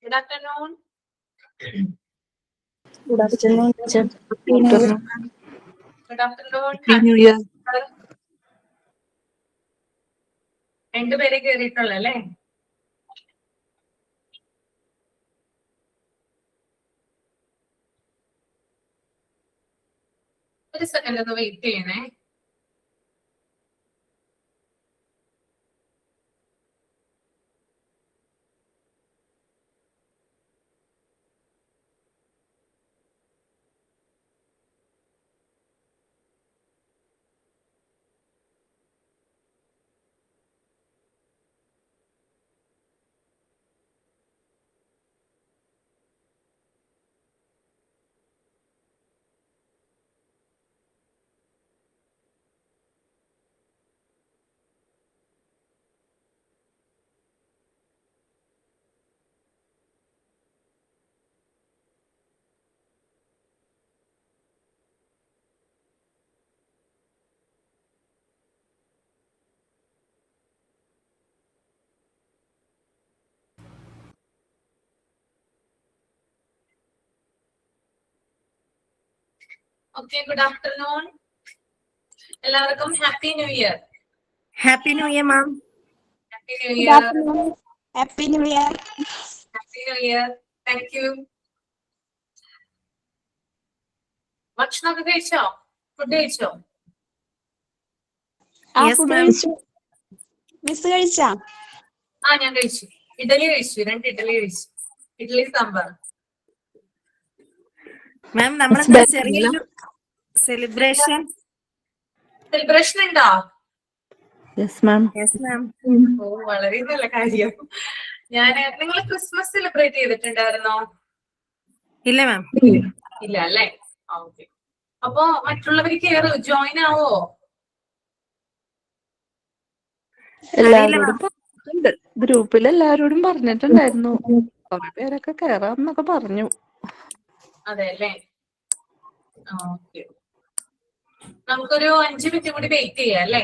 Good afternoon. Good afternoon, teacher. Good afternoon. Happy New Year. രണ്ടുപേരെ കേറിയിട്ടുള്ളല്ലേ? ഒരു second ഒന്ന് wait ചെയ്യണേ. Okay, good afternoon. എല്ലാവർക്കും happy new year. Happy new year ma'am. Happy new year. Happy new year. Happy new year. Thank you. ഭക്ഷണമൊക്കെ കഴിച്ചോ? Food കഴിച്ചോ? Miss കഴിച്ചാ? ഞാൻ കഴിച്ചു. ഇഡലി കഴിച്ചു. 2 ഇഡലി കഴിച്ചു. ഇഡലി സാമ്പാർ. മാം നമ്മളെന്താ ചെറിയൊരു സെലിബ്രേഷൻ ഉണ്ടോ? Yes, ma'am. Yes ma'am. ഓ, വളരെ നല്ല കാര്യം. നിങ്ങൾ ക്രിസ്മസ് സെലിബ്രേറ്റ് ചെയ്തിട്ടുണ്ടായിരുന്നോ? ഇല്ല മാം. ഇല്ല അല്ലേ? ഓക്കെ. അപ്പൊ മറ്റുള്ളവർക്ക് ജോയിൻ ആവോ? എല്ലാവരോടും പറഞ്ഞിട്ടുണ്ട്. ഗ്രൂപ്പിൽ എല്ലാവരോടും പറഞ്ഞിട്ടുണ്ടായിരുന്നു. കുറെ പേരൊക്കെ കേറാന്നൊക്കെ പറഞ്ഞു. അതെ അല്ലേ? ഓക്കെ. നമുക്കൊരു 5 മിനിറ്റ് കൂടി വെയിറ്റ് ചെയ്യാം അല്ലേ?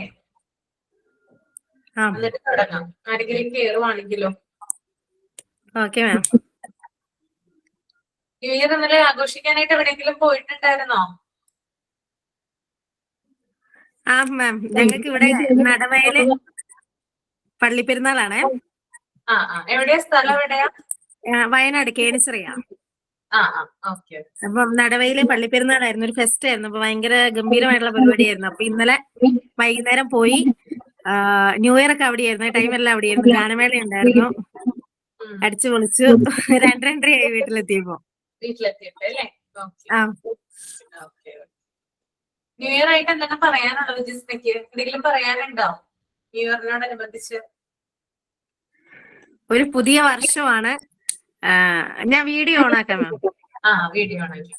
എന്നിട്ട് തുടങ്ങാം. ആരെങ്കിലും കേറുവാണെങ്കിലോ? Okay ma'am. ന്യൂ ഇയർ ഇന്നലെ ആഘോഷിക്കാനായിട്ട് എവിടെയെങ്കിലും പോയിട്ടുണ്ടായിരുന്നോ? മാം ഞങ്ങൾക്ക് ഇവിടെ നടവയല് പള്ളിപ്പെരുന്നാളാണ്. എവിടെയാ സ്ഥലം? എവിടെയാ? വയനാട് കേണിച്ചിറയാ. ഓക്കെ. അപ്പം നടവയിലെ പള്ളിപ്പെരുന്നാളായിരുന്നു, ഒരു ഫെസ്റ്റ് ആയിരുന്നു. അപ്പൊ ഭയങ്കര ഗംഭീരമായിട്ടുള്ള പരിപാടിയായിരുന്നു. അപ്പൊ ഇന്നലെ വൈകുന്നേരം പോയി. ന്യൂ ഇയർ ഒക്കെ അവിടെയായിരുന്നു, ടൈം എല്ലാം അവിടെയായിരുന്നു. ഗാനമേള ഉണ്ടായിരുന്നു, അടിച്ചു പൊളിച്ചു. 2:30 വീട്ടിലെത്തിയപ്പോ. വീട്ടിലെത്തിയല്ലേ? ന്യൂ ഇയർ ആയിട്ട് എന്താണ് പറയാനുള്ളത് ജിസ്മയ്ക്ക്? എന്തെങ്കിലും പറയാനുണ്ടോ ന്യൂ ഇയറിനോടനുബന്ധിച്ച്? ഒരു പുതിയ വർഷമാണ്. ഞാൻ വീഡിയോ ഓണാക്കാം മാം. വീഡിയോ ഓണാക്കി.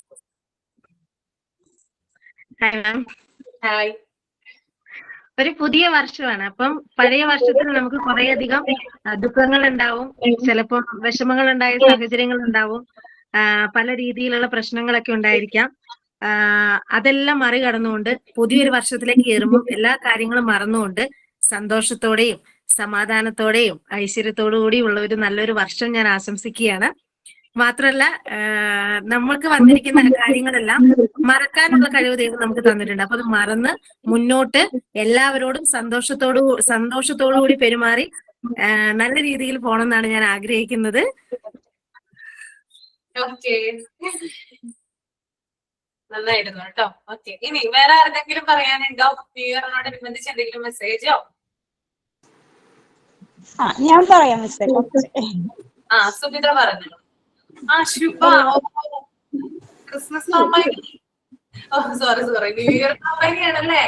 Hi ma'am. ഹായ്. ഒരു പുതിയ വർഷമാണ്. അപ്പം പഴയ വർഷത്തിൽ നമുക്ക് കുറേയധികം ദുഃഖങ്ങൾ ഉണ്ടാവും, ചിലപ്പോൾ വിഷമങ്ങൾ ഉണ്ടായ സാഹചര്യങ്ങൾ ഉണ്ടാവും, പല രീതിയിലുള്ള പ്രശ്നങ്ങളൊക്കെ ഉണ്ടായിരിക്കാം. അതെല്ലാം മറികടന്നുകൊണ്ട് പുതിയൊരു വർഷത്തിലേക്ക് കയറുമ്പോൾ എല്ലാ കാര്യങ്ങളും മറന്നുകൊണ്ട് സന്തോഷത്തോടെയും സമാധാനത്തോടെയും ഐശ്വര്യത്തോടു കൂടിയുള്ള ഒരു നല്ലൊരു വർഷം ഞാൻ ആശംസിക്കുകയാണ്. മാത്രമല്ല, നമ്മൾക്ക് വന്നിരിക്കുന്ന കാര്യങ്ങളെല്ലാം മറക്കാനുള്ള കഴിവ് ദൈവം നമുക്ക് തന്നിട്ടുണ്ട്. അപ്പൊ അത് മറന്ന് മുന്നോട്ട് എല്ലാവരോടും സന്തോഷത്തോടു കൂടി പെരുമാറി നല്ല രീതിയിൽ പോകണം എന്നാണ് ഞാൻ ആഗ്രഹിക്കുന്നത്. നന്നായിരുന്നു കേട്ടോ. ഓക്കെ, ഇനി വേറെ ആർക്കെങ്കിലും പറയാനുണ്ടോ? ന്യൂ ഇയറിനോടനുബന്ധിച്ച് എന്തെങ്കിലും മെസ്സേജോ? ഞാൻ പറയാം മിസ്സേ. സുബിത പറഞ്ഞു. ശുഭ ക്രിസ്മസ് സോറി ന്യൂ ഇയർ ആണല്ലേ?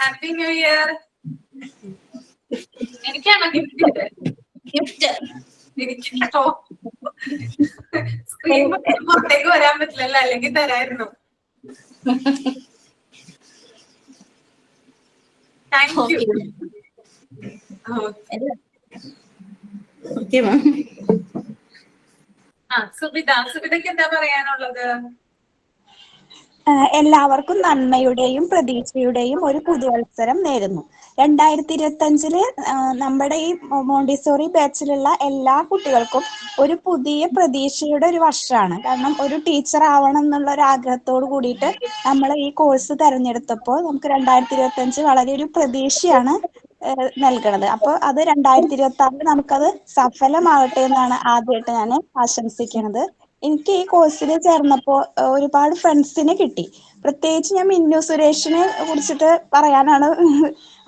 Happy new year. എനിക്കാണോ ഗിഫ്റ്റ്? എനിക്കാണോ? സ്ക്രീൻ പുറത്തേക്ക് വരാൻ പറ്റില്ലല്ലോ, അല്ലെങ്കിൽ തരായിരുന്നു. Thank you. സുബിതയ്ക്ക് എന്താ പറയാനുള്ളത്? എല്ലാവർക്കും നന്മയുടെയും പ്രതീക്ഷയുടെയും ഒരു പുതുവത്സരം നേരുന്നു. 2025 നമ്മുടെ ഈ മോണ്ടിസോറി ബാച്ചിലുള്ള എല്ലാ കുട്ടികൾക്കും ഒരു പുതിയ പ്രതീക്ഷയുടെ ഒരു വർഷമാണ്. കാരണം ഒരു ടീച്ചർ ആവണം എന്നുള്ള ഒരു ആഗ്രഹത്തോട് കൂടിയിട്ട് നമ്മൾ ഈ കോഴ്സ് തെരഞ്ഞെടുത്തപ്പോൾ നമുക്ക് 2025 വളരെ ഒരു പ്രതീക്ഷയാണ് നൽകണത്. അപ്പോൾ അത് 2026 നമുക്കത് സഫലമാവട്ടെ എന്നാണ് ആദ്യമായിട്ട് ഞാൻ ആശംസിക്കുന്നത്. എനിക്ക് ഈ കോഴ്സിൽ ചേർന്നപ്പോൾ ഒരുപാട് ഫ്രണ്ട്സിനെ കിട്ടി. പ്രത്യേകിച്ച് ഞാൻ മിന്നു സുരേഷിനെ കുറിച്ചിട്ട് പറയാനാണ്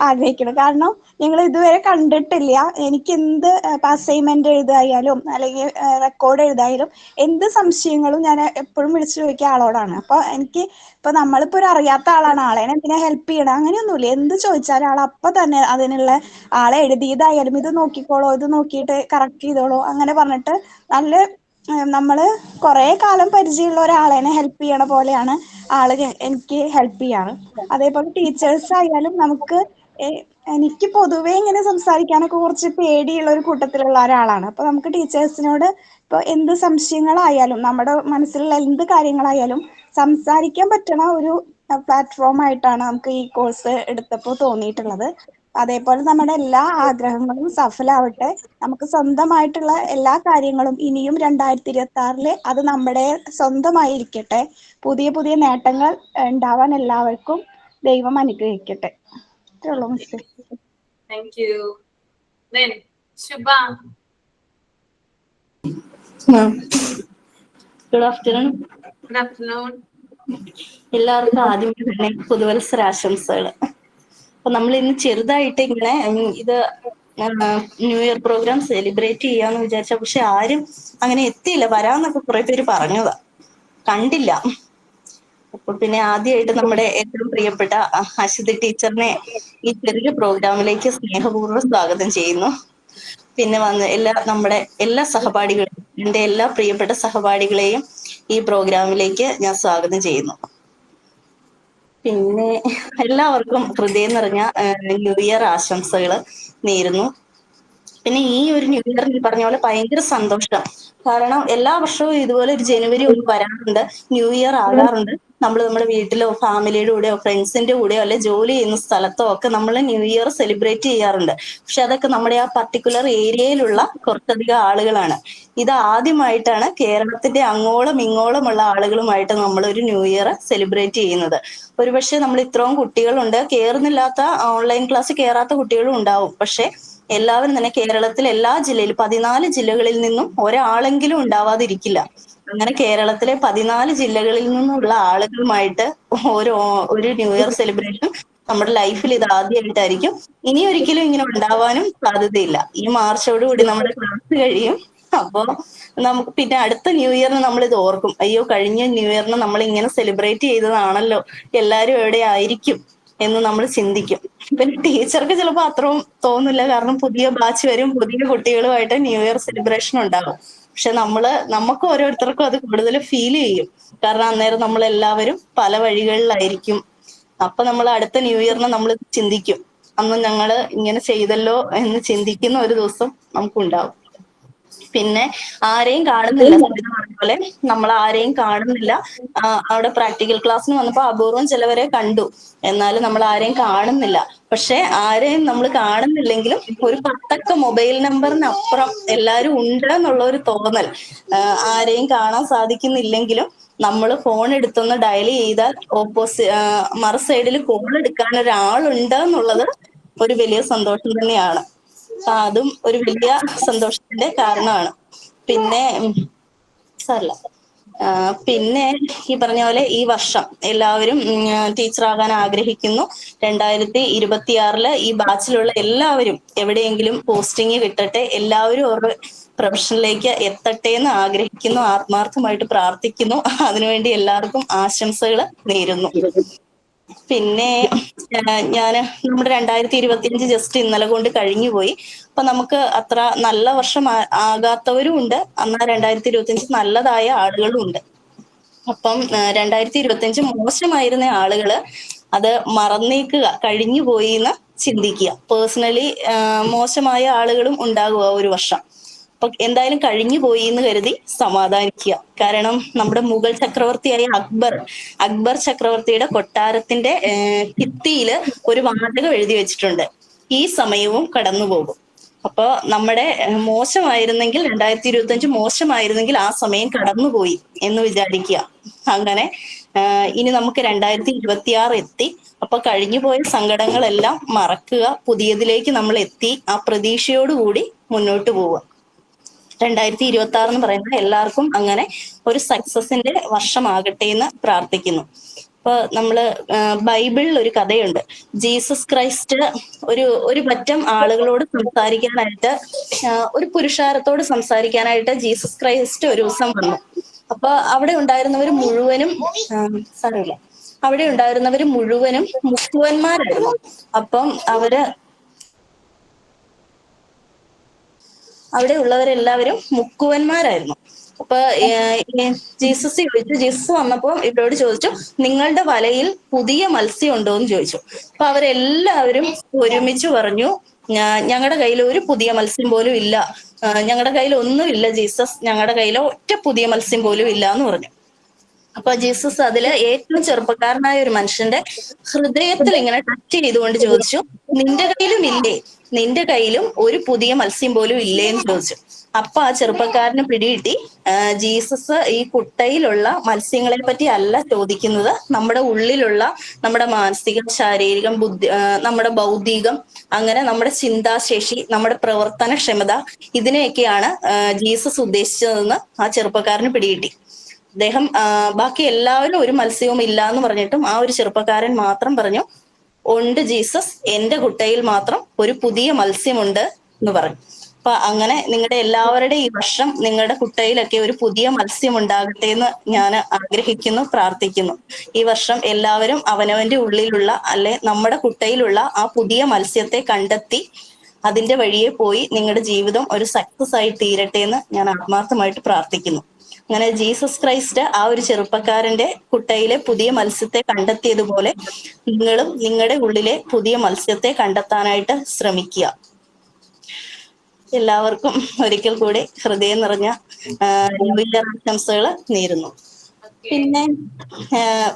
ആഗ്രഹിക്കുന്നത്. കാരണം ഞങ്ങൾ ഇതുവരെ കണ്ടിട്ടില്ല. എനിക്ക് എന്ത് അസൈൻമെന്റ് എഴുതായാലും അല്ലെങ്കിൽ റെക്കോർഡ് എഴുതായാലും എന്ത് സംശയങ്ങളും ഞാൻ എപ്പോഴും വിളിച്ചു ചോദിക്കുക ആളോടാണ്. അപ്പൊ എനിക്ക് ഇപ്പൊ നമ്മളിപ്പോ ഒരു അറിയാത്ത ആളാണ്, ആളെ എന്തിനാ ഹെൽപ്പ് ചെയ്യണം അങ്ങനെയൊന്നുമില്ല. എന്ത് ചോദിച്ചാലും ആൾ അപ്പൊ തന്നെ അതിനുള്ള ആളെ എഴുതിയതായാലും ഇത് നോക്കിക്കോളോ, ഇത് നോക്കിയിട്ട് കറക്റ്റ് ചെയ്തോളൂ അങ്ങനെ പറഞ്ഞിട്ട് നല്ല നമ്മള് കുറെ കാലം പരിചയമുള്ള ഒരാളെ ഹെൽപ്പ് ചെയ്യണ പോലെയാണ് ആള് എനിക്ക് ഹെൽപ്പ് ചെയ്യാറ്. അതേപോലെ ടീച്ചേഴ്സ് ആയാലും നമുക്ക് എനിക്ക് പൊതുവേ ഇങ്ങനെ സംസാരിക്കാനൊക്കെ കുറച്ച് പേടിയുള്ള ഒരു കൂട്ടത്തിലുള്ള ഒരാളാണ്. അപ്പൊ നമുക്ക് ടീച്ചേഴ്സിനോട് ഇപ്പൊ എന്ത് സംശയങ്ങളായാലും നമ്മുടെ മനസ്സിലുള്ള എന്ത് കാര്യങ്ങളായാലും സംസാരിക്കാൻ പറ്റണ ഒരു പ്ലാറ്റ്ഫോം ആയിട്ടാണ് നമുക്ക് ഈ കോഴ്സ് എടുത്തപ്പോൾ തോന്നിയിട്ടുള്ളത്. അതേപോലെ നമ്മുടെ എല്ലാ ആഗ്രഹങ്ങളും സഫലാവട്ടെ. നമുക്ക് സ്വന്തമായിട്ടുള്ള എല്ലാ കാര്യങ്ങളും ഇനിയും 2026 അത് നമ്മുടെ സ്വന്തമായിരിക്കട്ടെ. പുതിയ പുതിയ നേട്ടങ്ങൾ ഉണ്ടാവാൻ എല്ലാവർക്കും ദൈവം അനുഗ്രഹിക്കട്ടെ. ഇത്രേ ഉള്ളൂ മിസ്സേ. Thank you. Shubha. Good afternoon. Good afternoon. എല്ലാവർക്കും ആദ്യം തന്നെ പുതുവത്സരാശംസകൾ. അപ്പൊ നമ്മൾ ഇന്ന് ചെറുതായിട്ട് ഇങ്ങനെ ഇത് ന്യൂ ഇയർ പ്രോഗ്രാം സെലിബ്രേറ്റ് ചെയ്യാന്ന് വിചാരിച്ച, പക്ഷെ ആരും അങ്ങനെ എത്തിയില്ല. വരാന്നൊക്കെ കുറെ പേര് പറഞ്ഞതാ, കണ്ടില്ല. അപ്പൊ പിന്നെ ആദ്യമായിട്ട് നമ്മുടെ ഏറ്റവും പ്രിയപ്പെട്ട അശ്വതി ടീച്ചറിനെ ഈ ചെറിയ പ്രോഗ്രാമിലേക്ക് സ്നേഹപൂർവ്വം സ്വാഗതം ചെയ്യുന്നു. പിന്നെ നമ്മുടെ എല്ലാ സഹപാഠികളും, എന്റെ എല്ലാ പ്രിയപ്പെട്ട സഹപാഠികളെയും ഈ പ്രോഗ്രാമിലേക്ക് ഞാൻ സ്വാഗതം ചെയ്യുന്നു. പിന്നെ എല്ലാവർക്കും ഹൃദയം നിറഞ്ഞ ന്യൂ ഇയർ ആശംസകൾ നേരുന്നു. പിന്നെ ഈ ഒരു ന്യൂ ഇയർ ഈ പറഞ്ഞ പോലെ ഭയങ്കര സന്തോഷം. കാരണം എല്ലാ വർഷവും ഇതുപോലെ ഒരു ജനുവരി ഒന്ന് വരാറുണ്ട്, ന്യൂ ഇയർ ആകാറുണ്ട്. നമ്മൾ നമ്മുടെ വീട്ടിലോ ഫാമിലിയുടെ കൂടെയോ ഫ്രണ്ട്സിന്റെ കൂടെയോ അല്ലെ ജോലി ചെയ്യുന്ന സ്ഥലത്തോ ഒക്കെ നമ്മൾ ന്യൂ ഇയർ സെലിബ്രേറ്റ് ചെയ്യാറുണ്ട്. പക്ഷെ അതൊക്കെ നമ്മുടെ ആ പർട്ടിക്കുലർ ഏരിയയിലുള്ള കുറച്ചധികം ആളുകളാണ്. ഇത് ആദ്യമായിട്ടാണ് കേരളത്തിന്റെ അങ്ങോളം ഇങ്ങോളമുള്ള ആളുകളുമായിട്ട് നമ്മൾ ഒരു ന്യൂ ഇയർ സെലിബ്രേറ്റ് ചെയ്യുന്നത്. ഒരുപക്ഷെ നമ്മൾ ഇത്രയും കുട്ടികളുണ്ട്, കേറുന്നില്ലാത്ത ഓൺലൈൻ ക്ലാസ് കയറാത്ത കുട്ടികളും ഉണ്ടാവും. പക്ഷെ എല്ലാവരും തന്നെ കേരളത്തിൽ എല്ലാ ജില്ലയിലും 14 ജില്ലകളിൽ നിന്നും ഒരാളെങ്കിലും ഉണ്ടാവാതിരിക്കില്ല. അങ്ങനെ കേരളത്തിലെ 14 ജില്ലകളിൽ നിന്നുള്ള ആളുകളുമായിട്ട് ഒരു ന്യൂ ഇയർ സെലിബ്രേഷൻ നമ്മുടെ ലൈഫിൽ ഇത് ആദ്യമായിട്ടായിരിക്കും. ഇനി ഒരിക്കലും ഇങ്ങനെ ഉണ്ടാവാനും സാധ്യതയില്ല. ഈ മാർച്ചോടുകൂടി നമ്മുടെ ക്ലാസ് കഴിയും. അപ്പൊ നമുക്ക് പിന്നെ അടുത്ത ന്യൂ ഇയറിന് നമ്മൾ ഇത് ഓർക്കും, അയ്യോ കഴിഞ്ഞ ന്യൂ ഇയറിന് നമ്മൾ ഇങ്ങനെ സെലിബ്രേറ്റ് ചെയ്തതാണല്ലോ, എല്ലാരും എവിടെ ആയിരിക്കും എന്ന് നമ്മൾ ചിന്തിക്കും. പിന്നെ ടീച്ചർക്ക് ചിലപ്പോൾ അത്രയും തോന്നില്ല, കാരണം പുതിയ ബാച്ച് വരും, പുതിയ കുട്ടികളുമായിട്ട് ന്യൂ ഇയർ സെലിബ്രേഷൻ ഉണ്ടാകും. പക്ഷെ നമുക്ക് ഓരോരുത്തർക്കും അത് കൂടുതൽ ഫീൽ ചെയ്യും. കാരണം അന്നേരം നമ്മൾ എല്ലാവരും പല വഴികളിലായിരിക്കും. അപ്പൊ നമ്മൾ അടുത്ത ന്യൂ ഇയറിന് നമ്മൾ ചിന്തിക്കും, അന്ന് ഞങ്ങള് ഇങ്ങനെ ചെയ്തല്ലോ എന്ന് ചിന്തിക്കുന്ന ഒരു ദിവസം നമുക്കുണ്ടാവും. പിന്നെ ആരെയും കാണുന്നില്ല, പറഞ്ഞ പോലെ നമ്മൾ ആരെയും കാണുന്നില്ല. അവിടെ പ്രാക്ടിക്കൽ ക്ലാസ്സിന് വന്നപ്പോ അപൂർവം ചിലവരെ കണ്ടു, എന്നാലും നമ്മൾ ആരെയും കാണുന്നില്ല. പക്ഷെ ആരെയും നമ്മൾ കാണുന്നില്ലെങ്കിലും ഒരു 10 മൊബൈൽ നമ്പറിനപ്പുറം എല്ലാരും ഉണ്ട് എന്നുള്ള ഒരു തോന്നൽ. ആരെയും കാണാൻ സാധിക്കുന്നില്ലെങ്കിലും നമ്മൾ ഫോൺ എടുത്തൊന്ന് ഡയൽ ചെയ്താൽ മറു സൈഡിൽ കോൾ എടുക്കാൻ ഒരാളുണ്ട് എന്നുള്ളത് ഒരു വലിയ സന്തോഷം തന്നെയാണ്. അതും ഒരു വലിയ സന്തോഷത്തിന്റെ കാരണമാണ്. പിന്നെ പിന്നെ ഈ പറഞ്ഞ പോലെ ഈ വർഷം എല്ലാവരും ടീച്ചറാകാൻ ആഗ്രഹിക്കുന്നു. 2026 ഈ ബാച്ചിലുള്ള എല്ലാവരും എവിടെയെങ്കിലും പോസ്റ്റിംഗ് കിട്ടട്ടെ, എല്ലാവരും അവരുടെ പ്രൊഫഷനിലേക്ക് എത്തട്ടെ എന്ന് ആഗ്രഹിക്കുന്നു, ആത്മാർത്ഥമായിട്ട് പ്രാർത്ഥിക്കുന്നു. അതിനുവേണ്ടി എല്ലാവർക്കും ആശംസകൾ നേരുന്നു. പിന്നെ നമ്മുടെ 2025 ജസ്റ്റ് ഇന്നലെ കൊണ്ട് കഴിഞ്ഞുപോയി. അപ്പൊ നമുക്ക് അത്ര നല്ല വർഷം ആകാത്തവരും ഉണ്ട്, എന്നാൽ 2025 നല്ലതായ ആളുകളും ഉണ്ട്. അപ്പം 2025 മോശമായിരുന്ന ആളുകള് അത് മറന്നേക്കുക, കഴിഞ്ഞു പോയി എന്ന് ചിന്തിക്കുക. പേഴ്സണലി മോശമായ ആളുകളും ഉണ്ടാകുക ഒരു വർഷം. അപ്പൊ എന്തായാലും കഴിഞ്ഞു പോയി എന്ന് കരുതി സമാധാനിക്കുക. കാരണം നമ്മുടെ മുഗൾ ചക്രവർത്തിയായ അക്ബർ ചക്രവർത്തിയുടെ കൊട്ടാരത്തിന്റെ ഭിത്തിയില് ഒരു വാചകം എഴുതി വെച്ചിട്ടുണ്ട്: ഈ സമയവും കടന്നു പോകും. അപ്പൊ നമ്മുടെ മോശമായിരുന്നെങ്കിൽ 2025 മോശമായിരുന്നെങ്കിൽ ആ സമയം കടന്നുപോയി എന്ന് വിചാരിക്കുക. അങ്ങനെ ഇനി നമുക്ക് 2026 എത്തി. അപ്പൊ കഴിഞ്ഞുപോയ സങ്കടങ്ങളെല്ലാം മറക്കുക, പുതിയതിലേക്ക് നമ്മൾ എത്തി ആ പ്രതീക്ഷയോടുകൂടി മുന്നോട്ട് പോവുക. 2026 എന്ന് പറയുന്നത് എല്ലാവർക്കും അങ്ങനെ ഒരു സക്സസിന്റെ വർഷമാകട്ടെ എന്ന് പ്രാർത്ഥിക്കുന്നു. ഇപ്പൊ നമ്മള് ബൈബിളിൽ ഒരു കഥയുണ്ട്. ജീസസ് ക്രൈസ്റ്റ് ഒരു പറ്റം ആളുകളോട് സംസാരിക്കാനായിട്ട്, ഒരു പുരുഷാരത്തോട് സംസാരിക്കാനായിട്ട് ജീസസ് ക്രൈസ്റ്റ് ഒരു ദിവസം വന്നു. അപ്പൊ അവിടെ ഉണ്ടായിരുന്നവര് മുഴുവനും മുക്കുവന്മാരായിരുന്നു. അപ്പം അവിടെ ഉള്ളവരെല്ലാവരും മുക്കുവന്മാരായിരുന്നു. അപ്പൊ ജീസസ് വന്നപ്പോ ഇവരോട് ചോദിച്ചു, നിങ്ങളുടെ വലയിൽ പുതിയ മത്സ്യം ഉണ്ടോ എന്ന് ചോദിച്ചു. അപ്പൊ അവരെല്ലാവരും ഒരുമിച്ച് പറഞ്ഞു, ഞങ്ങളുടെ കയ്യിൽ ഒരു പുതിയ മത്സ്യം പോലും ഇല്ല, ഞങ്ങളുടെ കയ്യിൽ ഒന്നുമില്ല ജീസസ്, ഞങ്ങളുടെ കയ്യിൽ ഒറ്റ പുതിയ മത്സ്യം പോലും ഇല്ല എന്ന് പറഞ്ഞു. അപ്പൊ ജീസസ് അതില് ഏറ്റവും ചെറുപ്പക്കാരനായ ഒരു മനുഷ്യന്റെ ഹൃദയത്തിൽ ഇങ്ങനെ ടച്ച് ചെയ്തുകൊണ്ട് ചോദിച്ചു, നിന്റെ കയ്യിലും ഇല്ലേ, നിന്റെ കയ്യിലും ഒരു പുതിയ മത്സ്യം പോലും ഇല്ലേ എന്ന് ചോദിച്ചു. അപ്പൊ ആ ചെറുപ്പക്കാരന് പിടികിട്ടി, ജീസസ് ഈ കുട്ടയിലുള്ള മത്സ്യങ്ങളെ പറ്റി അല്ല ചോദിക്കുന്നത്, നമ്മുടെ ഉള്ളിലുള്ള നമ്മുടെ മാനസികം, ശാരീരികം, നമ്മുടെ ബൗദ്ധികം, അങ്ങനെ നമ്മുടെ ചിന്താശേഷി, നമ്മുടെ പ്രവർത്തനക്ഷമത, ഇതിനെയൊക്കെയാണ് ജീസസ് ഉദ്ദേശിച്ചതെന്ന് ആ ചെറുപ്പക്കാരന് പിടികിട്ടി. അദ്ദേഹം ബാക്കി എല്ലാവരും ഒരു മത്സ്യവും ഇല്ല എന്ന് പറഞ്ഞിട്ടും ആ ഒരു ചെറുപ്പക്കാരൻ മാത്രം പറഞ്ഞു, ഉണ്ട് ജീസസ്, എന്റെ കുട്ടയിൽ മാത്രം ഒരു പുതിയ മത്സ്യമുണ്ട് എന്ന് പറഞ്ഞു. അപ്പൊ അങ്ങനെ നിങ്ങളുടെ എല്ലാവരുടെയും ഈ വർഷം നിങ്ങളുടെ കുട്ടയിലൊക്കെ ഒരു പുതിയ മത്സ്യം ഉണ്ടാകട്ടെ എന്ന് ഞാൻ ആഗ്രഹിക്കുന്നു, പ്രാർത്ഥിക്കുന്നു. ഈ വർഷം എല്ലാവരും അവനവന്റെ ഉള്ളിലുള്ള നമ്മുടെ കുട്ടയിലുള്ള ആ പുതിയ മത്സ്യത്തെ കണ്ടെത്തി അതിന്റെ വഴിയെ പോയി നിങ്ങളുടെ ജീവിതം ഒരു സക്സസ് ആയി തീരട്ടെ എന്ന് ഞാൻ ആത്മാർത്ഥമായിട്ട് പ്രാർത്ഥിക്കുന്നു. അങ്ങനെ ജീസസ് ക്രൈസ്റ്റ് ആ ഒരു ചെറുപ്പക്കാരന്റെ കുട്ടയിലെ പുതിയ മത്സ്യത്തെ കണ്ടെത്തിയതുപോലെ നിങ്ങളും നിങ്ങളുടെ ഉള്ളിലെ പുതിയ മത്സ്യത്തെ കണ്ടെത്താനായിട്ട് ശ്രമിക്കുക. എല്ലാവർക്കും ഒരിക്കൽ കൂടി ഹൃദയം നിറഞ്ഞ ന്യൂ ഇയർ ആശംസകൾ നേരുന്നു.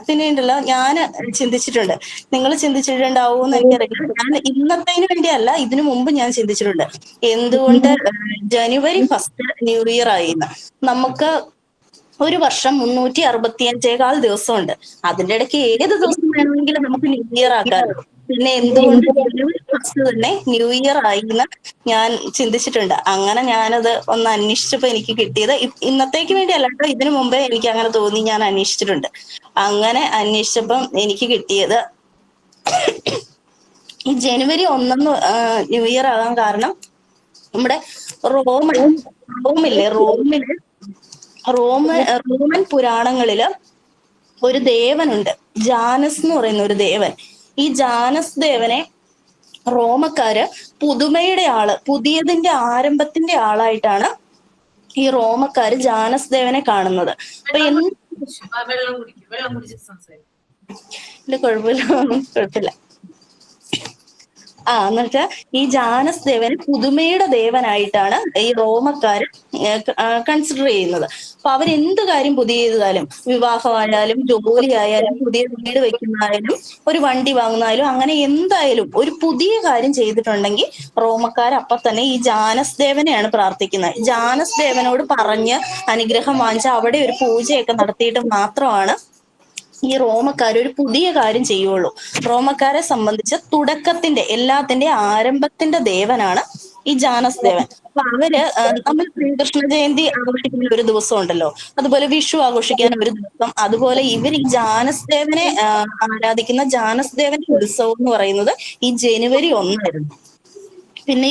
പിന്നെ ഉണ്ടല്ലോ, ഞാൻ ചിന്തിച്ചിട്ടുണ്ട്, നിങ്ങൾ ചിന്തിച്ചിട്ടുണ്ടാവുമെന്ന് എനിക്കറിയില്ല. ഞാൻ ഇന്നത്തേന് വേണ്ടിയല്ല, ഇതിനു മുമ്പ് ഞാൻ ചിന്തിച്ചിട്ടുണ്ട്, എന്തുകൊണ്ട് ജനുവരി 1 ന്യൂ ഇയർ ആയിന്ന്. നമുക്ക് ഒരു വർഷം 365 ദിവസമുണ്ട്. അതിന്റെ ഇടയ്ക്ക് ഏത് ദിവസം വേണമെങ്കിലും നമുക്ക് ന്യൂ ഇയർ ആക്കാമല്ലോ. പിന്നെ എന്തുകൊണ്ട് ജനുവരി 1 തന്നെ ന്യൂ ഇയർ ആയിന്ന് ഞാൻ ചിന്തിച്ചിട്ടുണ്ട്. അങ്ങനെ ഞാനത് ഒന്ന് അന്വേഷിച്ചപ്പോ എനിക്ക് കിട്ടിയത്, ഇന്നത്തേക്ക് വേണ്ടി അല്ല കേട്ടോ, ഇതിനു മുമ്പേ എനിക്ക് അങ്ങനെ തോന്നി, ഞാൻ അന്വേഷിച്ചിട്ടുണ്ട്. അങ്ങനെ അന്വേഷിച്ചപ്പം എനിക്ക് കിട്ടിയത്, ഈ ജനുവരി 1 ന്യൂ ഇയർ ആകാൻ കാരണം നമ്മുടെ റോമൻ പുരാണങ്ങളില് ഒരു ദേവനുണ്ട്, ജാനസ് എന്ന് പറയുന്ന ഒരു ദേവൻ. ഈ ജാനസ് ദേവനെ റോമക്കാര് പുതിയതിന്റെ ആരംഭത്തിന്റെ ആളായിട്ടാണ് ഈ റോമക്കാര് ജാനസ് ദേവനെ കാണുന്നത്. അപ്പൊ കുഴപ്പമില്ല. എന്നിട്ട് ഈ ജാനസ് ദേവന് പുതുമയുടെ ദേവനായിട്ടാണ് ഈ റോമക്കാര് കൺസിഡർ ചെയ്യുന്നത്. അപ്പൊ അവരെന്ത് കാര്യം പുതിയ ചെയ്താലും, വിവാഹമായാലും ജോലി ആയാലും പുതിയ വീട് വെക്കുന്നതായാലും ഒരു വണ്ടി വാങ്ങുന്നതായാലും, അങ്ങനെ എന്തായാലും ഒരു പുതിയ കാര്യം ചെയ്തിട്ടുണ്ടെങ്കിൽ റോമക്കാർ അപ്പൊ തന്നെ ഈ ജാനസ് ദേവനെയാണ് പ്രാർത്ഥിക്കുന്നത്. ജാനസ് ദേവനോട് പറഞ്ഞ് അനുഗ്രഹം വാങ്ങിച്ച് അവിടെ ഒരു പൂജയൊക്കെ നടത്തിയിട്ട് മാത്രമാണ് ഈ റോമക്കാർ ഒരു പുതിയ കാര്യം ചെയ്യുള്ളൂ. റോമക്കാരെ സംബന്ധിച്ച് തുടക്കത്തിന്റെ എല്ലാത്തിന്റെ ആരംഭത്തിന്റെ ദേവനാണ് ഈ ജാനസ് ദേവൻ. അപ്പൊ നമ്മൾ ശ്രീകൃഷ്ണ ജയന്തി ആഘോഷിക്കുന്ന ഒരു ദിവസം ഉണ്ടല്ലോ, അതുപോലെ വിഷു ആഘോഷിക്കാൻ ഒരു ദിവസം, അതുപോലെ ഇവർ ഈ ജാനസ് ദേവനെ ആരാധിക്കുന്ന ജാനസ് ദേവന്റെ ഉത്സവം എന്ന് പറയുന്നത് ഈ ജനുവരി 1 ആയിരുന്നു. പിന്നെ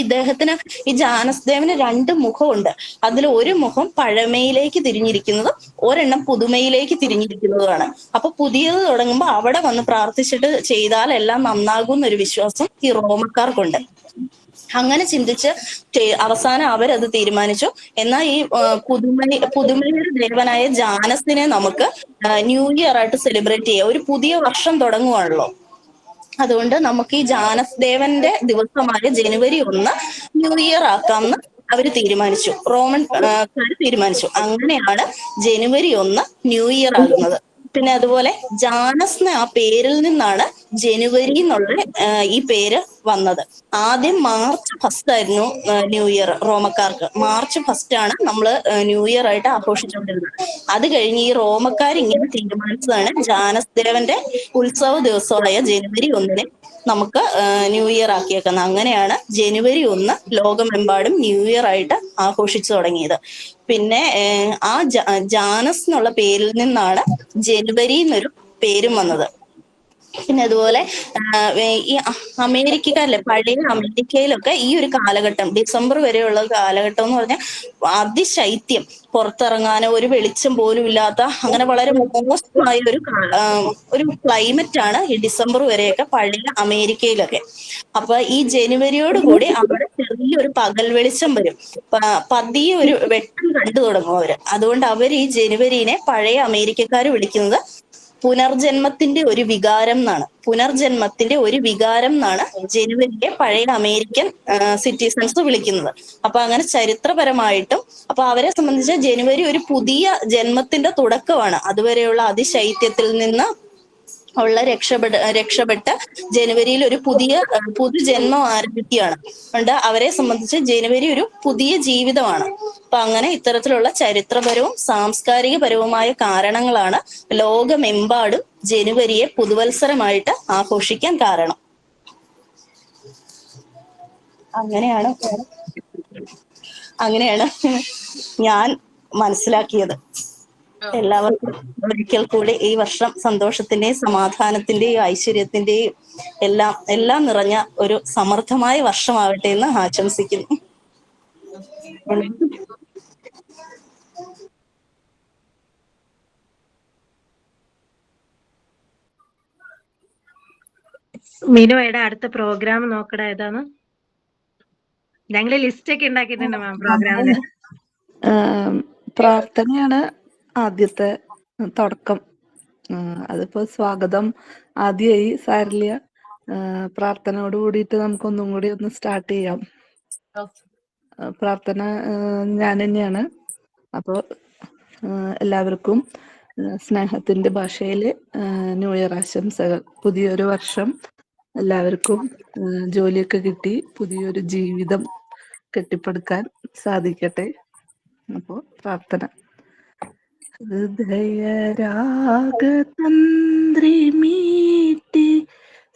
ഈ ജാനസ് ദേവന് 2 മുഖമുണ്ട്. അതിൽ ഒരു മുഖം പഴമയിലേക്ക് തിരിഞ്ഞിരിക്കുന്നതും ഒരെണ്ണം പുതുമയിലേക്ക് തിരിഞ്ഞിരിക്കുന്നതുമാണ്. അപ്പൊ പുതിയത് തുടങ്ങുമ്പോൾ അവിടെ വന്ന് പ്രാർത്ഥിച്ചിട്ട് ചെയ്താൽ എല്ലാം നന്നാകും എന്നൊരു വിശ്വാസം ഈ റോമക്കാർക്കുണ്ട്. അങ്ങനെ ചിന്തിച്ച് അവസാനം അവരത് തീരുമാനിച്ചു. എന്നാൽ ഈ പുതുമയുടെ ദേവനായ ജാനസിനെ നമുക്ക് ന്യൂ ഇയർ ആയിട്ട് സെലിബ്രേറ്റ് ചെയ്യാം. ഒരു പുതിയ വർഷം തുടങ്ങുവാണല്ലോ, അതുകൊണ്ട് നമുക്ക് ഈ ജാനസ് ദേവന്റെ ദിവസമായ ജനുവരി 1 ന്യൂ ഇയർ ആക്കാമെന്ന് അവര് തീരുമാനിച്ചു, റോമൻ തീരുമാനിച്ചു. അങ്ങനെയാണ് ജനുവരി 1 ന്യൂ ഇയർ ആകുന്നത്. പിന്നെ അതുപോലെ ജാനസ് എന്ന ആ പേരിൽ നിന്നാണ് ജനുവരി എന്നുള്ള ഈ പേര് വന്നത്. ആദ്യം മാർച്ച് 1 ആയിരുന്നു ന്യൂ ഇയർ റോമക്കാർക്ക്. മാർച്ച് 1 ആണ് നമ്മൾ ന്യൂ ഇയർ ആയിട്ട് ആഘോഷിച്ചുകൊണ്ടിരുന്നത്. അത് കഴിഞ്ഞ് ഈ റോമക്കാർ ഇങ്ങനെ തീരുമാനിച്ചതാണ് ജാനസ് ദേവന്റെ ഉത്സവ ദിവസമായ ജനുവരി 1 നമുക്ക് ന്യൂ ഇയർ ആക്കിയേക്കുന്നത്. അങ്ങനെയാണ് ജനുവരി 1 ലോകമെമ്പാടും ന്യൂ ഇയർ ആയിട്ട് ആഘോഷിച്ചു തുടങ്ങിയത്. പിന്നെ ആ ജാനസ് എന്നുള്ള പേരിൽ നിന്നാണ് ജനുവരി എന്നൊരു പേരും വന്നത്. പിന്നെ അതുപോലെ ഈ അമേരിക്കക്കാരിലെ പഴയ അമേരിക്കയിലൊക്കെ ഈ ഒരു കാലഘട്ടം ഡിസംബർ വരെയുള്ള കാലഘട്ടം എന്ന് പറഞ്ഞാൽ അതിശൈത്യം, പുറത്തിറങ്ങാനോ ഒരു വെളിച്ചം പോലും ഇല്ലാത്ത അങ്ങനെ വളരെ മോശമായ ഒരു ക്ലൈമറ്റ് ആണ് ഈ ഡിസംബർ വരെയൊക്കെ പഴയ അമേരിക്കയിലൊക്കെ. അപ്പൊ ഈ ജനുവരിയോട് കൂടി അവിടെ ചെറിയൊരു പകൽ വെളിച്ചം വരും, പതിയെ ഒരു വെട്ടം കണ്ടു തുടങ്ങും അവര്. അതുകൊണ്ട് അവർ ഈ ജനുവരിനെ പഴയ അമേരിക്കക്കാർ വിളിക്കുന്നത് പുനർജന്മത്തിന്റെ ഒരു വികാരം എന്നാണ്. പുനർജന്മത്തിന്റെ ഒരു വികാരം എന്നാണ് ജനുവരിയെ പഴയ അമേരിക്കൻ സിറ്റിസൺസ് വിളിക്കുന്നത്. അപ്പൊ അങ്ങനെ ചരിത്രപരമായിട്ടും അപ്പൊ അവരെ സംബന്ധിച്ച് ജനുവരി ഒരു പുതിയ ജന്മത്തിന്റെ തുടക്കമാണ്. അതുവരെയുള്ള അതിശൈത്യത്തിൽ നിന്ന് ഉള്ള രക്ഷപ്പെട്ട് ജനുവരിയിൽ ഒരു പുതുജന്മം ആരംഭിക്കുകയാണ്. അതുകൊണ്ട് അവരെ സംബന്ധിച്ച് ജനുവരി ഒരു പുതിയ ജീവിതമാണ്. അപ്പൊ അങ്ങനെ ഇത്തരത്തിലുള്ള ചരിത്രപരവും സാംസ്കാരികപരവുമായ കാരണങ്ങളാണ് ലോകമെമ്പാടും ജനുവരിയെ പുതുവത്സരമായിട്ട് ആഘോഷിക്കാൻ കാരണം. അങ്ങനെയാണ് ഞാൻ മനസ്സിലാക്കിയത്. എല്ലാവർക്കും ഒരിക്കൽ കൂടി ഈ വർഷം സന്തോഷത്തിന്റെയും സമാധാനത്തിന്റെയും ഐശ്വര്യത്തിന്റെയും എല്ലാം നിറഞ്ഞ ഒരു സമൃദ്ധമായ വർഷമാവട്ടെ എന്ന് ആശംസിക്കുന്നു. മിനുവയുടെ അടുത്ത പ്രോഗ്രാം നോക്കട ഏതാണ്? ഞങ്ങള് ലിസ്റ്റ് ഒക്കെ ഉണ്ടാക്കിയിട്ടുണ്ട് മാം പ്രോഗ്രാമിന്. പ്രാർത്ഥനയാണ് ആദ്യത്തെ തുടക്കം. അതിപ്പോ സ്വാഗതം ആദ്യമായി സാരില്ല. പ്രാർത്ഥനയോട് കൂടിയിട്ട് നമുക്കൊന്നും കൂടി ഒന്ന് സ്റ്റാർട്ട് ചെയ്യാം. പ്രാർത്ഥന ഞാൻ തന്നെയാണ്. അപ്പോൾ എല്ലാവർക്കും സ്നേഹത്തിന്റെ ഭാഷയിൽ ന്യൂ ഇയർ ആശംസകൾ. പുതിയൊരു വർഷം എല്ലാവർക്കും ജോലിയൊക്കെ കിട്ടി പുതിയൊരു ജീവിതം കെട്ടിപ്പടുക്കാൻ സാധിക്കട്ടെ. അപ്പോ പ്രാർത്ഥന. ഹൃദയരാഗതന്ത്രി മീട്ടി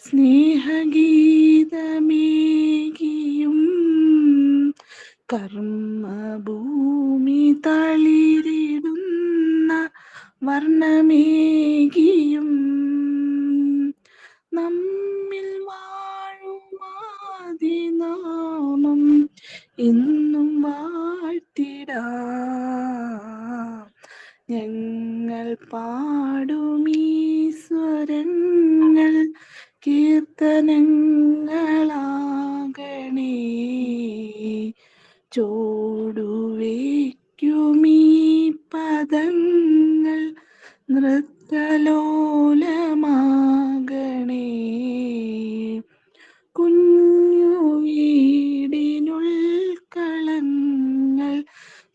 സ്നേഹഗീതമേകിയും കർമ്മഭൂമി തളിരിടുന്ന വർണ്ണമേകിയും നമ്മിൽ വാഴുമാതിനാമം ഇന്നും വാഴ്ത്തിടാം. ഞങ്ങൾ പാടുമീ സ്വരങ്ങൾ കീർത്തനങ്ങളാകണേ. ചോടുവയ്ക്കുമീ പദങ്ങൾ നൃത്തലോലമാകണേ. കുഞ്ഞു വീടിനുൾക്കളങ്ങൾ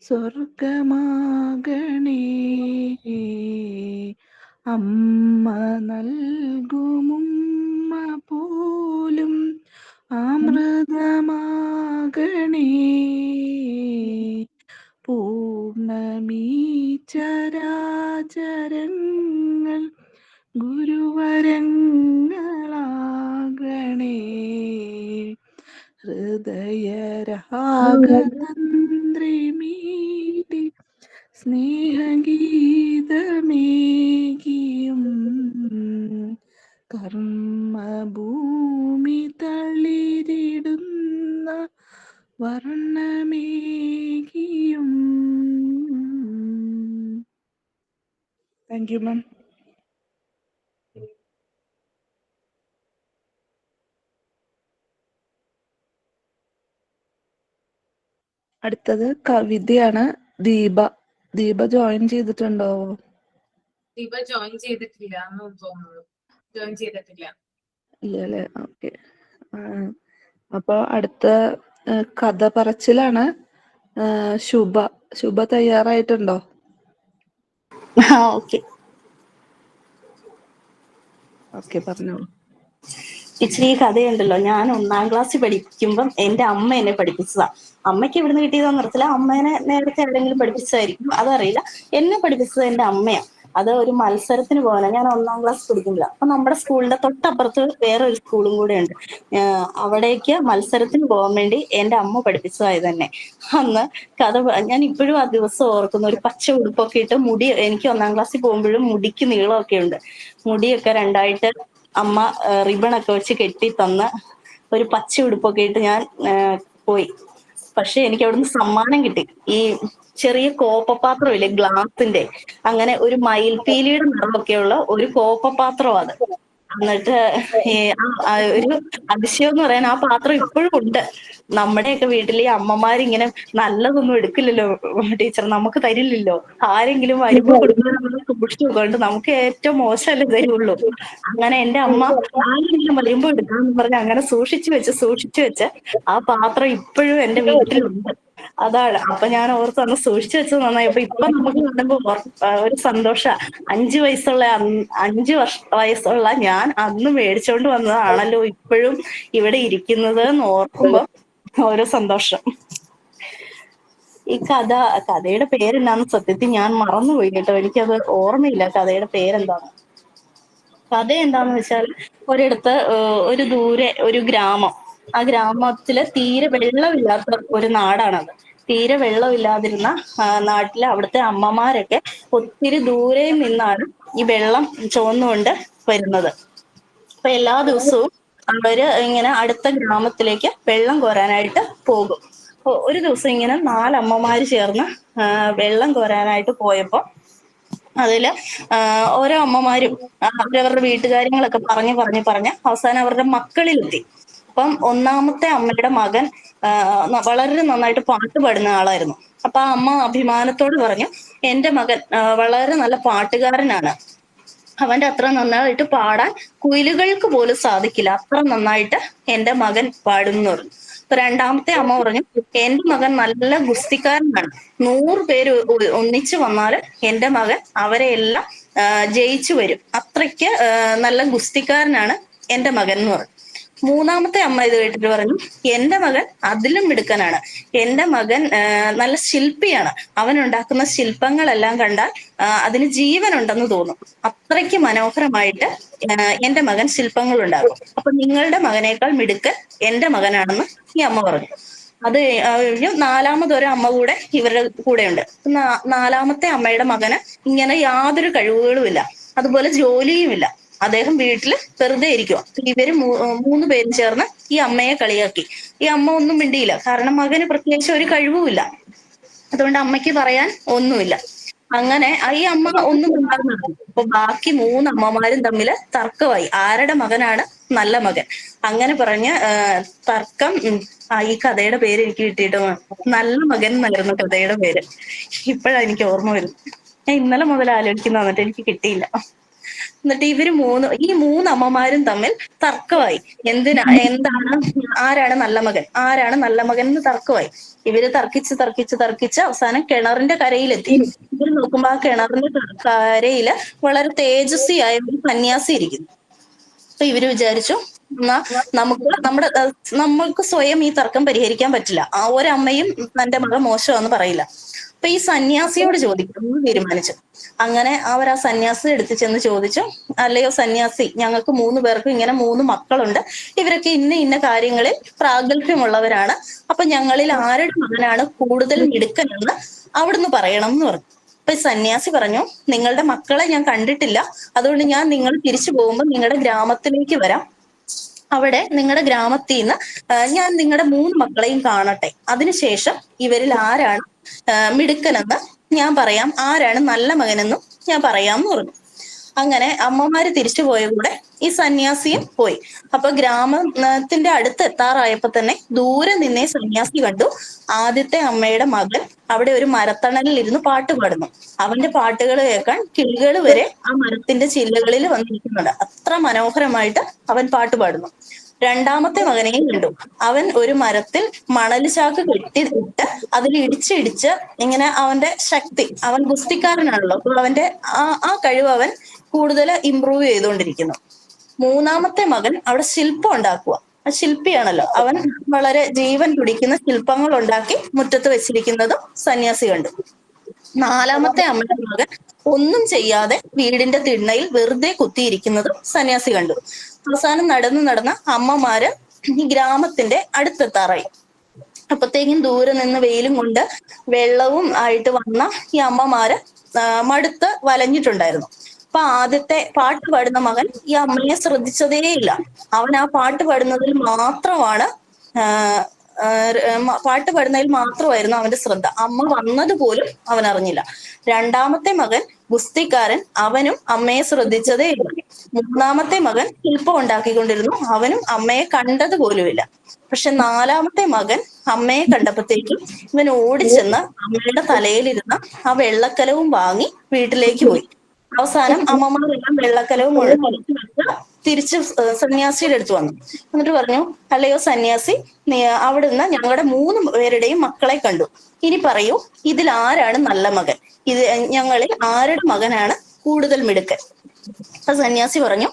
സ്വർഗമാകണേ. അമ്മ നൽകുമുമ്മ പോലും അമൃതമാകണേ. പൂർണ്ണമീ ചരാചരങ്ങൾ ഗുരുവരങ്ങളാകണേ. ഹൃദയരാഗതന്ത്രി മീട്ടി സ്നേഹഗീതമേകിയും കർമ്മഭൂമി തളിരിടുന്ന വർണ്ണമേകിയും. താങ്ക് യു മാം. അടുത്തത് കവിതയാണ്. ദീപ ജോയിൻ ചെയ്തിട്ടുണ്ടോ? ദീപ ജോയിൻ ചെയ്തിട്ടില്ല എന്ന് തോന്നുന്നു. ജോയിൻ ചെയ്തിട്ടില്ല. ഇല്ല അല്ലേ? ഓക്കെ. അപ്പൊ അടുത്ത കഥ പറച്ചിലാണ്. ശുഭ ശുഭ തയ്യാറായിട്ടുണ്ടോ? ഓക്കെ. ഓക്കെ, പറഞ്ഞോളൂ. ഇച്ചിരി ഈ കഥയുണ്ടല്ലോ. ഞാൻ 1-ാം ക്ലാസ്സിൽ പഠിക്കുമ്പം എന്റെ അമ്മ എന്നെ പഠിപ്പിച്ചതാ. അമ്മയ്ക്ക് ഇവിടുന്ന് കിട്ടിയതാന്ന് അറിയത്തില്ല, അമ്മേനെ നേരത്തെ എവിടെയെങ്കിലും പഠിപ്പിച്ചതായിരിക്കും, അതറിയില്ല. എന്നെ പഠിപ്പിച്ചത് എന്റെ അമ്മയാ. അത് ഒരു മത്സരത്തിന് പോകാനാ. ഞാൻ 1-ാം ക്ലാസ് പഠിക്കുന്നില്ല. അപ്പൊ നമ്മുടെ സ്കൂളിന്റെ തൊട്ടപ്പുറത്ത് വേറെ ഒരു സ്കൂളും കൂടെ ഉണ്ട്. അവിടേക്ക് മത്സരത്തിന് പോകാൻ വേണ്ടി എന്റെ അമ്മ പഠിപ്പിച്ചതായി തന്നെ. അന്ന് ഞാൻ ഇപ്പോഴും ആ ദിവസം ഓർക്കുന്നു. ഒരു പച്ച ഉടുപ്പൊക്കെ ഇട്ട് മുടി, എനിക്ക് 1-ാം ക്ലാസ്സിൽ പോകുമ്പോഴും മുടിക്ക് നീളമൊക്കെ ഉണ്ട്. മുടിയൊക്കെ രണ്ടായിട്ട് അമ്മ റിബണൊക്കെ വെച്ച് കെട്ടി തന്ന് ഒരു പച്ച ഉടുപ്പൊക്കെ ഇട്ട് ഞാൻ പോയി. പക്ഷെ എനിക്ക് അവിടുന്ന് സമ്മാനം കിട്ടി. ഈ ചെറിയ കോപ്പപാത്രം ഇല്ലേ, ഗ്ലാസിന്റെ, അങ്ങനെ ഒരു മയിൽപീലിയുടെ നിറമൊക്കെയുള്ള ഒരു കോപ്പപാത്രം അത്. എന്നിട്ട് ഒരു അതിശയം എന്ന് പറയാൻ, ആ പാത്രം ഇപ്പോഴും ഉണ്ട്. നമ്മുടെയൊക്കെ വീട്ടിൽ ഈ അമ്മമാരിങ്ങനെ നല്ലതൊന്നും എടുക്കില്ലല്ലോ ടീച്ചർ, നമുക്ക് തരില്ലല്ലോ. ആരെങ്കിലും വരുമ്പോ കൊടുക്കുന്നത് സൂക്ഷിച്ചു കൊണ്ട് നമുക്ക് ഏറ്റവും മോശമല്ലേ തരുള്ളൂ. അങ്ങനെ എന്റെ അമ്മ ആരെങ്കിലും വരുമ്പോ എടുക്കാന്ന് പറഞ്ഞ് അങ്ങനെ സൂക്ഷിച്ചു വെച്ച് ആ പാത്രം ഇപ്പോഴും എന്റെ വീട്ടിലുണ്ട്. അതാണ്. അപ്പൊ ഞാൻ ഓർത്ത് അന്ന് സൂക്ഷിച്ചു വെച്ചത് നന്നായി. അപ്പൊ ഇപ്പൊ നമുക്ക് കാണുമ്പോ ഒരു സന്തോഷ. 5 വയസ്സുള്ള ഞാൻ അന്ന് മേടിച്ചോണ്ട് വന്നതാണല്ലോ ഇപ്പോഴും ഇവിടെ ഇരിക്കുന്നത് എന്ന് ഓർക്കുമ്പോ ഓരോ സന്തോഷം. ഈ കഥയുടെ പേരെന്താന്ന് സത്യത്തിൽ ഞാൻ മറന്നുപോയി കേട്ടോ. എനിക്കത് ഓർമ്മയില്ല കഥയുടെ പേരെന്താന്ന്. കഥ എന്താന്ന് വെച്ചാൽ, ഒരിടത്ത് ഒരു ദൂരെ ഒരു ഗ്രാമം. ആ ഗ്രാമത്തില് തീരെ വെള്ളമില്ലാത്ത ഒരു നാടാണത്. തീരെ വെള്ളമില്ലാതിരുന്ന നാട്ടില് അവിടുത്തെ അമ്മമാരൊക്കെ ഒത്തിരി ദൂരെ നിന്നാണ് ഈ വെള്ളം ചുമന്നുകൊണ്ട് വരുന്നത്. അപ്പൊ എല്ലാ ദിവസവും അവര് ഇങ്ങനെ അടുത്ത ഗ്രാമത്തിലേക്ക് വെള്ളം കോരാനായിട്ട് പോകും. ഒരു ദിവസം ഇങ്ങനെ 4 അമ്മമാര് ചേർന്ന് വെള്ളം കോരാനായിട്ട് പോയപ്പോ അതില് ഓരോ അമ്മമാരും അവരവരുടെ വീട്ടുകാര്യങ്ങളൊക്കെ പറഞ്ഞ് അവസാനം അവരുടെ മക്കളിലെത്തി. അപ്പം 1-ാമത്തെ അമ്മയുടെ മകൻ വളരെ നന്നായിട്ട് പാട്ട് പാടുന്ന ആളായിരുന്നു. അപ്പൊ ആ അമ്മ അഭിമാനത്തോട് പറഞ്ഞു, എന്റെ മകൻ വളരെ നല്ല പാട്ടുകാരനാണ്, അവന്റെ അത്ര നന്നായിട്ട് പാടാൻ കുയിലുകൾക്ക് പോലും സാധിക്കില്ല, അത്ര നന്നായിട്ട് എന്റെ മകൻ പാടുന്നു പറഞ്ഞു. അപ്പൊ 2-ാമത്തെ അമ്മ പറഞ്ഞു, എന്റെ മകൻ നല്ല ഗുസ്തിക്കാരനാണ്, 100 പേര് ഒന്നിച്ചു വന്നാല് എന്റെ മകൻ അവരെ എല്ലാം ജയിച്ചു വരും, അത്രയ്ക്ക് നല്ല ഗുസ്തിക്കാരനാണ് എന്റെ മകൻ എന്ന് പറഞ്ഞു. 3-ാമത്തെ അമ്മ ഇത് കേട്ടിട്ട് പറഞ്ഞു, എന്റെ മകൻ അതിലും മിടുക്കനാണ്, എന്റെ മകൻ നല്ല ശില്പിയാണ്, അവൻ ഉണ്ടാക്കുന്ന ശില്പങ്ങളെല്ലാം കണ്ടാൽ അതിന് ജീവനുണ്ടെന്ന് തോന്നും, അത്രയ്ക്ക് മനോഹരമായിട്ട് എന്റെ മകൻ ശില്പങ്ങൾ ഉണ്ടാക്കും, അപ്പൊ നിങ്ങളുടെ മകനേക്കാൾ മിടുക്കൻ എന്റെ മകനാണെന്ന് ഈ അമ്മ പറഞ്ഞു. അത് കഴിഞ്ഞു 4-മതൊരു അമ്മ കൂടെ ഇവരുടെ കൂടെയുണ്ട്. 4-ാമത്തെ അമ്മയുടെ മകന് ഇങ്ങനെ യാതൊരു കഴിവുകളുമില്ല, അതുപോലെ ജോലിയുമില്ല, അദ്ദേഹം വീട്ടില് വെറുതെ ഇരിക്കുക. ഇവര് 3 പേരും ചേർന്ന് ഈ അമ്മയെ കളിയാക്കി. ഈ അമ്മ ഒന്നും മിണ്ടിയില്ല, കാരണം മകന് പ്രത്യേകിച്ച് ഒരു കഴിവുമില്ല, അതുകൊണ്ട് അമ്മയ്ക്ക് പറയാൻ ഒന്നുമില്ല. അങ്ങനെ ഈ അമ്മ ഒന്നും ഉണ്ടാകുന്നില്ല. അപ്പൊ ബാക്കി 3 അമ്മമാരും തമ്മിൽ തർക്കമായി, ആരുടെ മകനാണ് നല്ല മകൻ. അങ്ങനെ പറഞ്ഞ് തർക്കം. ഈ കഥയുടെ പേര് എനിക്ക് കിട്ടിയിട്ട് നല്ല മകൻ എന്നായിരുന്നു കഥയുടെ പേര്. ഇപ്പോഴാണ് എനിക്ക് ഓർമ്മ വരുന്നത്. ഞാൻ ഇന്നലെ മുതൽ ആലോചിക്കുന്ന, എന്നിട്ട് എനിക്ക് കിട്ടിയില്ല. എന്നിട്ട് ഈ 3 അമ്മമാരും തമ്മിൽ തർക്കമായി. എന്താണ് ആരാണ് നല്ല മകൻ എന്ന് തർക്കമായി. ഇവര് തർക്കിച്ച് അവസാനം കിണറിന്റെ കരയിലെത്തി. ഇവര് നോക്കുമ്പോ ആ കിണറിന്റെ കരയില് വളരെ തേജസ്വിയായ ഒരു സന്യാസി ഇരിക്കുന്നു. അപ്പൊ ഇവര് വിചാരിച്ചു, എന്നാ നമ്മൾക്ക് സ്വയം ഈ തർക്കം പരിഹരിക്കാൻ പറ്റില്ല, ആ ഒരമ്മയും തന്റെ മകൻ മോശമാണെന്ന് പറയില്ല, അപ്പൊ ഈ സന്യാസിയോട് ചോദിക്കണം തീരുമാനിച്ചു. അങ്ങനെ അവർ ആ സന്യാസി എടുത്തു ചെന്ന് ചോദിച്ചു, അല്ലയോ സന്യാസി, ഞങ്ങൾക്ക് 3 പേർക്കും ഇങ്ങനെ 3 മക്കളുണ്ട്, ഇവരൊക്കെ ഇന്ന കാര്യങ്ങളിൽ പ്രാഗൽഭ്യമുള്ളവരാണ്, അപ്പൊ ഞങ്ങളിൽ ആരുടെ മകനാണ് കൂടുതൽ മിടുക്കനെന്ന് അവിടുന്ന് പറയണം എന്ന് പറഞ്ഞു. അപ്പൊ സന്യാസി പറഞ്ഞു, നിങ്ങളുടെ മക്കളെ ഞാൻ കണ്ടിട്ടില്ല, അതുകൊണ്ട് ഞാൻ നിങ്ങൾ തിരിച്ചു പോകുമ്പോൾ നിങ്ങളുടെ ഗ്രാമത്തിലേക്ക് വരാം, അവിടെ നിങ്ങളുടെ ഗ്രാമത്തിൽ നിന്ന് ഞാൻ നിങ്ങളുടെ 3 മക്കളെയും കാണട്ടെ, അതിനുശേഷം ഇവരിൽ ആരാണ് മിടുക്കനെന്ന് ഞാൻ പറയാം, ആരാണ് നല്ല മകനെന്നും ഞാൻ പറയാമെന്ന് പറഞ്ഞു. അങ്ങനെ അമ്മമാര് തിരിച്ചു പോയ കൂടെ ഈ സന്യാസിയും പോയി. അപ്പൊ ഗ്രാമത്തിന്റെ അടുത്ത് എത്താറായപ്പോ തന്നെ ദൂരെ നിന്നേ സന്യാസി കണ്ടു, ആദ്യത്തെ അമ്മയുടെ മകൻ അവിടെ ഒരു മരത്തണലിൽ ഇരുന്ന് പാട്ട് പാടുന്നു. അവന്റെ പാട്ടുകൾ കേൾക്കാൻ കിളികൾ വരെ ആ മരത്തിന്റെ ചില്ലകളിൽ വന്നിരിക്കുന്നുണ്ട്, അത്ര മനോഹരമായിട്ട് അവൻ പാട്ട് പാടുന്നു. രണ്ടാമത്തെ മകനെയും കണ്ടു. അവൻ ഒരു മരത്തിൽ മണൽ ചാക്ക് കെട്ടിയിട്ട് അതിൽ ഇടിച്ചിടിച്ച് ഇങ്ങനെ അവന്റെ ശക്തി, അവൻ ഗുസ്തിക്കാരനാണല്ലോ, അപ്പൊ അവന്റെ ആ കഴിവ് അവൻ കൂടുതൽ ഇമ്പ്രൂവ് ചെയ്തുകൊണ്ടിരിക്കുന്നു. മൂന്നാമത്തെ മകൻ അവിടെ ശില്പം ഉണ്ടാക്കുക. ശില്പിയാണല്ലോ അവൻ. വളരെ ജീവൻ തുടിക്കുന്ന ശില്പങ്ങൾ ഉണ്ടാക്കി മുറ്റത്ത് വെച്ചിരിക്കുന്നതും സന്യാസി കണ്ടു. നാലാമത്തെ അമ്മയുടെ മകൻ ഒന്നും ചെയ്യാതെ വീടിന്റെ തിണ്ണയിൽ വെറുതെ കുത്തിയിരിക്കുന്നതും സന്യാസി കണ്ടു. അവസാനം നടന്ന് അമ്മമാര് ഈ ഗ്രാമത്തിന്റെ അടുത്തെത്താറായി. അപ്പത്തേക്കും ദൂരെ നിന്ന് വെയിലും കൊണ്ട് വെള്ളവും ആയിട്ട് വന്ന ഈ അമ്മമാര് മടുത്ത് വലഞ്ഞിട്ടുണ്ടായിരുന്നു. അപ്പൊ ആദ്യത്തെ പാട്ട് പാടുന്ന മകൻ ഈ അമ്മയെ ശ്രദ്ധിച്ചതേയില്ല. അവൻ ആ പാട്ട് പാടുന്നതിൽ മാത്രമാണ് അവന്റെ ശ്രദ്ധ. അമ്മ വന്നത് പോലും അവൻ അറിഞ്ഞില്ല. രണ്ടാമത്തെ മകൻ ഗുസ്തിക്കാരൻ, അവനും അമ്മയെ ശ്രദ്ധിച്ചതേ ഇല്ല. മൂന്നാമത്തെ മകൻ ശില്പം ഉണ്ടാക്കിക്കൊണ്ടിരുന്നു, അവനും അമ്മയെ കണ്ടത് പോലുമില്ല. പക്ഷെ നാലാമത്തെ മകൻ അമ്മയെ കണ്ടപ്പോഴത്തേക്കും ഇവൻ ഓടിച്ചെന്ന് അമ്മയുടെ തലയിലിരുന്ന ആ വെള്ളക്കലവും വാങ്ങി വീട്ടിലേക്ക് പോയി. അവസാനം അമ്മമാരെല്ലാം വെള്ളക്കലവും തിരിച്ച് സന്യാസിയുടെ അടുത്ത് വന്നു. എന്നിട്ട് പറഞ്ഞു, അല്ലയോ സന്യാസി, അവിടുന്ന് ഞങ്ങളുടെ 3 പേരുടെയും മക്കളെ കണ്ടു. ഇനി പറയൂ, ഇതിൽ ആരാണ് നല്ല മകൻ? ഞങ്ങളിൽ ആരുടെ മകനാണ് കൂടുതൽ മിടുക്കൻ? അപ്പൊ സന്യാസി പറഞ്ഞു,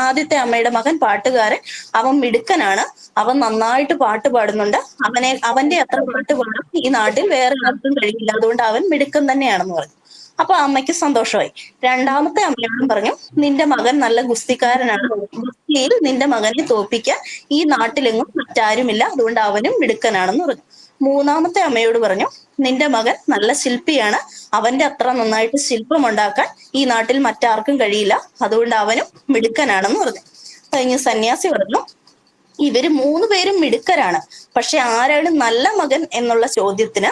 ആദ്യത്തെ അമ്മയുടെ മകൻ പാട്ടുകാരൻ, അവൻ മിടുക്കനാണ്, അവൻ നന്നായിട്ട് പാട്ട് പാടുന്നുണ്ട്, അവന്റെ അത്ര പാട്ട് പാടാൻ ഈ നാട്ടിൽ വേറെ ആർക്കും കഴിയില്ല, അതുകൊണ്ട് അവൻ മിടുക്കൻ തന്നെയാണെന്ന് പറഞ്ഞു. അപ്പൊ അമ്മയ്ക്ക് സന്തോഷമായി. രണ്ടാമത്തെ അമ്മയോടും പറഞ്ഞു, നിന്റെ മകൻ നല്ല ഗുസ്തിക്കാരനാണ്, ഗുസ്തിയിൽ നിന്റെ മകനെ തോൽപ്പിക്കാൻ ഈ നാട്ടിലെങ്ങും മറ്റാരുമില്ല, അതുകൊണ്ട് അവനും മിടുക്കനാണെന്ന് പറഞ്ഞു. മൂന്നാമത്തെ അമ്മയോട് പറഞ്ഞു, നിന്റെ മകൻ നല്ല ശില്പിയാണ്, അവന്റെ അത്ര നന്നായിട്ട് ശില്പം ഉണ്ടാക്കാൻ ഈ നാട്ടിൽ മറ്റാർക്കും കഴിയില്ല, അതുകൊണ്ട് അവനും മിടുക്കനാണെന്ന് പറഞ്ഞു. കഴിഞ്ഞ് സന്യാസി പറഞ്ഞു, ഇവര് 3 പേരും മിടുക്കരാണ്, പക്ഷെ ആരാണ് നല്ല മകൻ എന്നുള്ള ചോദ്യത്തിന്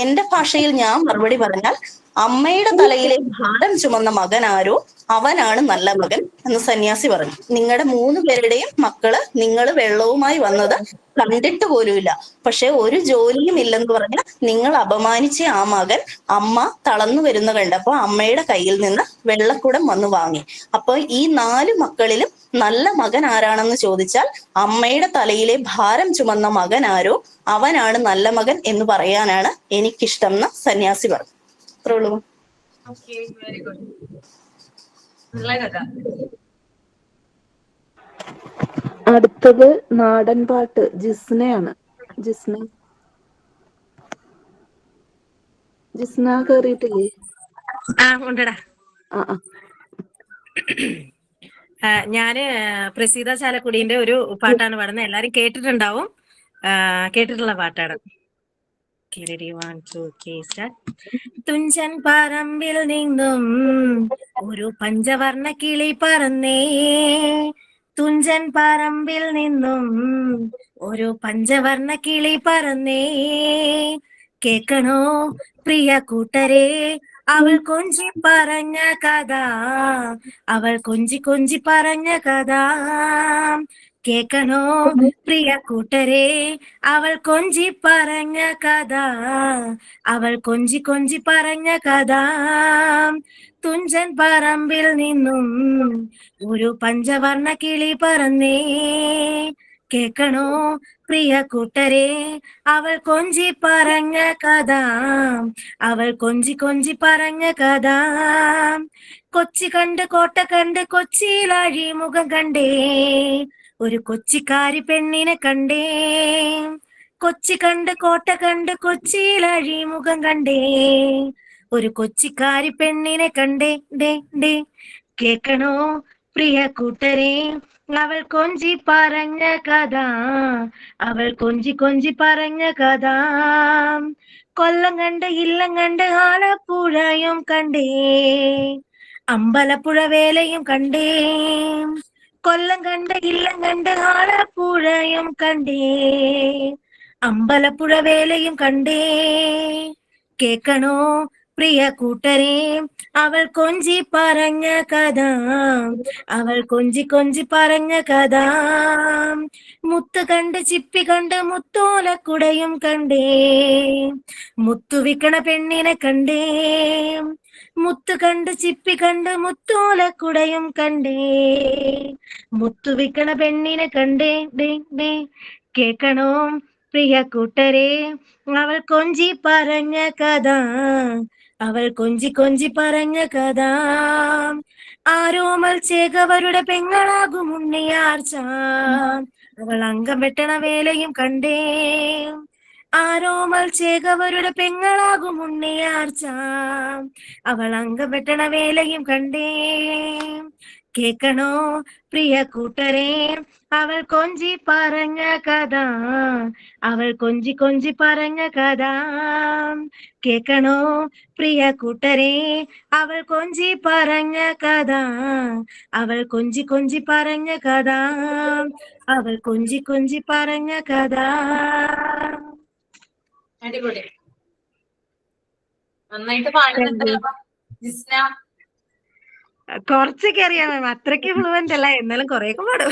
എന്റെ ഭാഷയിൽ ഞാൻ മറുപടി പറഞ്ഞാൽ, അമ്മയുടെ തലയിലെ ഭാരം ചുമന്ന മകൻ ആരോ അവനാണ് നല്ല മകൻ എന്ന് സന്യാസി പറഞ്ഞു. നിങ്ങളുടെ 3 പേരുടെയും മക്കള് നിങ്ങൾ വെള്ളവുമായി വന്നത് കണ്ടിട്ട് പോലുമില്ല, പക്ഷെ ഒരു ജോലിയും ഇല്ലെന്ന് പറഞ്ഞ് നിങ്ങൾ അപമാനിച്ച ആ മകൻ അമ്മ തളർന്നു വരുന്ന കണ്ടപ്പോ അമ്മയുടെ കയ്യിൽ നിന്ന് വെള്ളക്കുടം വന്ന് വാങ്ങി. അപ്പൊ ഈ 4 മക്കളിലും നല്ല മകൻ ആരാണെന്ന് ചോദിച്ചാൽ, അമ്മയുടെ തലയിലെ ഭാരം ചുമന്ന മകൻ ആരോ അവനാണ് നല്ല മകൻ എന്ന് പറയാനാണ് എനിക്കിഷ്ടം എന്ന് സന്യാസി പറഞ്ഞു. അത്രേ ഉള്ളൂ. Very good. നല്ല കഥ. അടുത്തത് നാടൻ പാട്ട് ജിസ്നയാണ്. ജിസ്ന കേറിയിട്ടില്ലേ? ഉണ്ടടാ. ഞാന് പ്രസീത ചാലക്കുടീന്റെ ഒരു പാട്ടാണ് പാടുന്നത്. എല്ലാരും കേട്ടിട്ടുണ്ടാവും. കേട്ടിട്ടുള്ള പാട്ടാണ്. തുഞ്ചൻ പറമ്പിൽ നിന്നും ഒരു പഞ്ചവർണ്ണ കിളി പറന്നേ, തുഞ്ചൻ പറമ്പിൽ നിന്നും ഒരു പഞ്ചവർണ്ണ കിളി പറന്നേ, കേൾക്കണോ പ്രിയ കൂട്ടരെ അവൾ കൊഞ്ചി പറഞ്ഞ കഥ, അവൾ കൊഞ്ചി പറഞ്ഞ കഥ, കേൾക്കണോ പ്രിയ കൂട്ടരെ അവൾ കൊഞ്ചി പറഞ്ഞ കഥ, അവൾ കൊഞ്ചി പറഞ്ഞ കഥ. തുഞ്ചൻ പറമ്പിൽ നിന്നും ഒരു പഞ്ചവർണ്ണ കിളി പറന്നേ, കേൾക്കണോ പ്രിയ കൂട്ടരെ അവൾ കൊഞ്ചി പറഞ്ഞ കഥ, അവൾ കൊഞ്ചി പറഞ്ഞ കഥ. കൊച്ചി കണ്ട് കോട്ട കണ്ട് കൊച്ചിയിൽ അഴിമുഖം കണ്ടേ, ഒരു കൊച്ചിക്കാരി പെണ്ണിനെ കണ്ടേ, കൊച്ചി കണ്ട് കോട്ട കണ്ട് കൊച്ചിയിൽ അഴിമുഖം കണ്ടേ, ഒരു കൊച്ചിക്കാരി പെണ്ണിനെ കണ്ടേ, ഡേ കേൾക്കണോ പ്രിയ കൂട്ടരെ അവൾ കൊഞ്ചി പറഞ്ഞ കഥ, അവൾ കൊഞ്ചി പറഞ്ഞ കഥ. കൊല്ലം കണ്ട് ഇല്ലം കണ്ട് ആലപ്പുഴയും കണ്ടേ, അമ്പലപ്പുഴ വേലയും കണ്ടേ, കൊല്ലം കണ്ട് ഇല്ലം കണ്ട് ആലപ്പുഴയും കണ്ടേ, അമ്പലപ്പുഴ വേലയും കണ്ടേ, കേൾക്കണോ പ്രിയ കൂട്ടരെ അവൾ കൊഞ്ചി പറഞ്ഞ കഥ, അവൾ കൊഞ്ചി കൊഞ്ചി പറഞ്ഞ കഥ. മുത്ത് കണ്ട് ചിപ്പി കണ്ട് മുത്തോലക്കുടയും കണ്ടേ, മുത്തു വിക്കണ പെണ്ണിനെ കണ്ടേ. മുത്ത് കണ്ട് ചിപ്പി കണ്ട് മുത്തോലക്കുടയും കണ്ടേ, മുത്തു വിക്കണ പെണ്ണിനെ കണ്ടേ. ഡേ ഡേ കേക്കണോ പ്രിയ കൂട്ടരെ അവൾ കൊഞ്ചി പറഞ്ഞ കഥ, അവൾ കൊഞ്ചി കൊഞ്ചി പറഞ്ഞ കഥ. ആരോമൽ ചേകവരുടെ പെങ്ങളാകും ഉണ്ണിയാർച്ച, അവൾ അംഗം വെട്ടണ വേലയും കണ്ടേ. ആരോമൽ ചേകവരുടെ പെങ്ങളാകും ഉണ്ണിയാർച്ച, അവൾ അംഗം വെട്ടണ വേലയും കണ്ടേ. കേക്കണോ പ്രിയ കൂട്ടരെ അവൾ കൊഞ്ചി പറഞ്ഞ കഥ, അവൾ കൊഞ്ചി കൊഞ്ചി പറഞ്ഞ കഥ. കേക്കണോ പ്രിയ കൂട്ടരെ അവൾ കൊഞ്ചി പറഞ്ഞ കഥ, അവൾ കൊഞ്ചി കൊഞ്ചി പറഞ്ഞ കഥ, അവൾ കൊഞ്ചി കൊഞ്ചി പറഞ്ഞ കഥ. അടിപൊളി, നന്നായിട്ട് പാടുന്നുണ്ടല്ലോ ജിസ്ന. കുറച്ചൊക്കെ അറിയാം മാം, അത്രയ്ക്ക് ഫ്ലുവന്റ് അല്ല, എന്നാലും കുറെയൊക്കെ പാടും.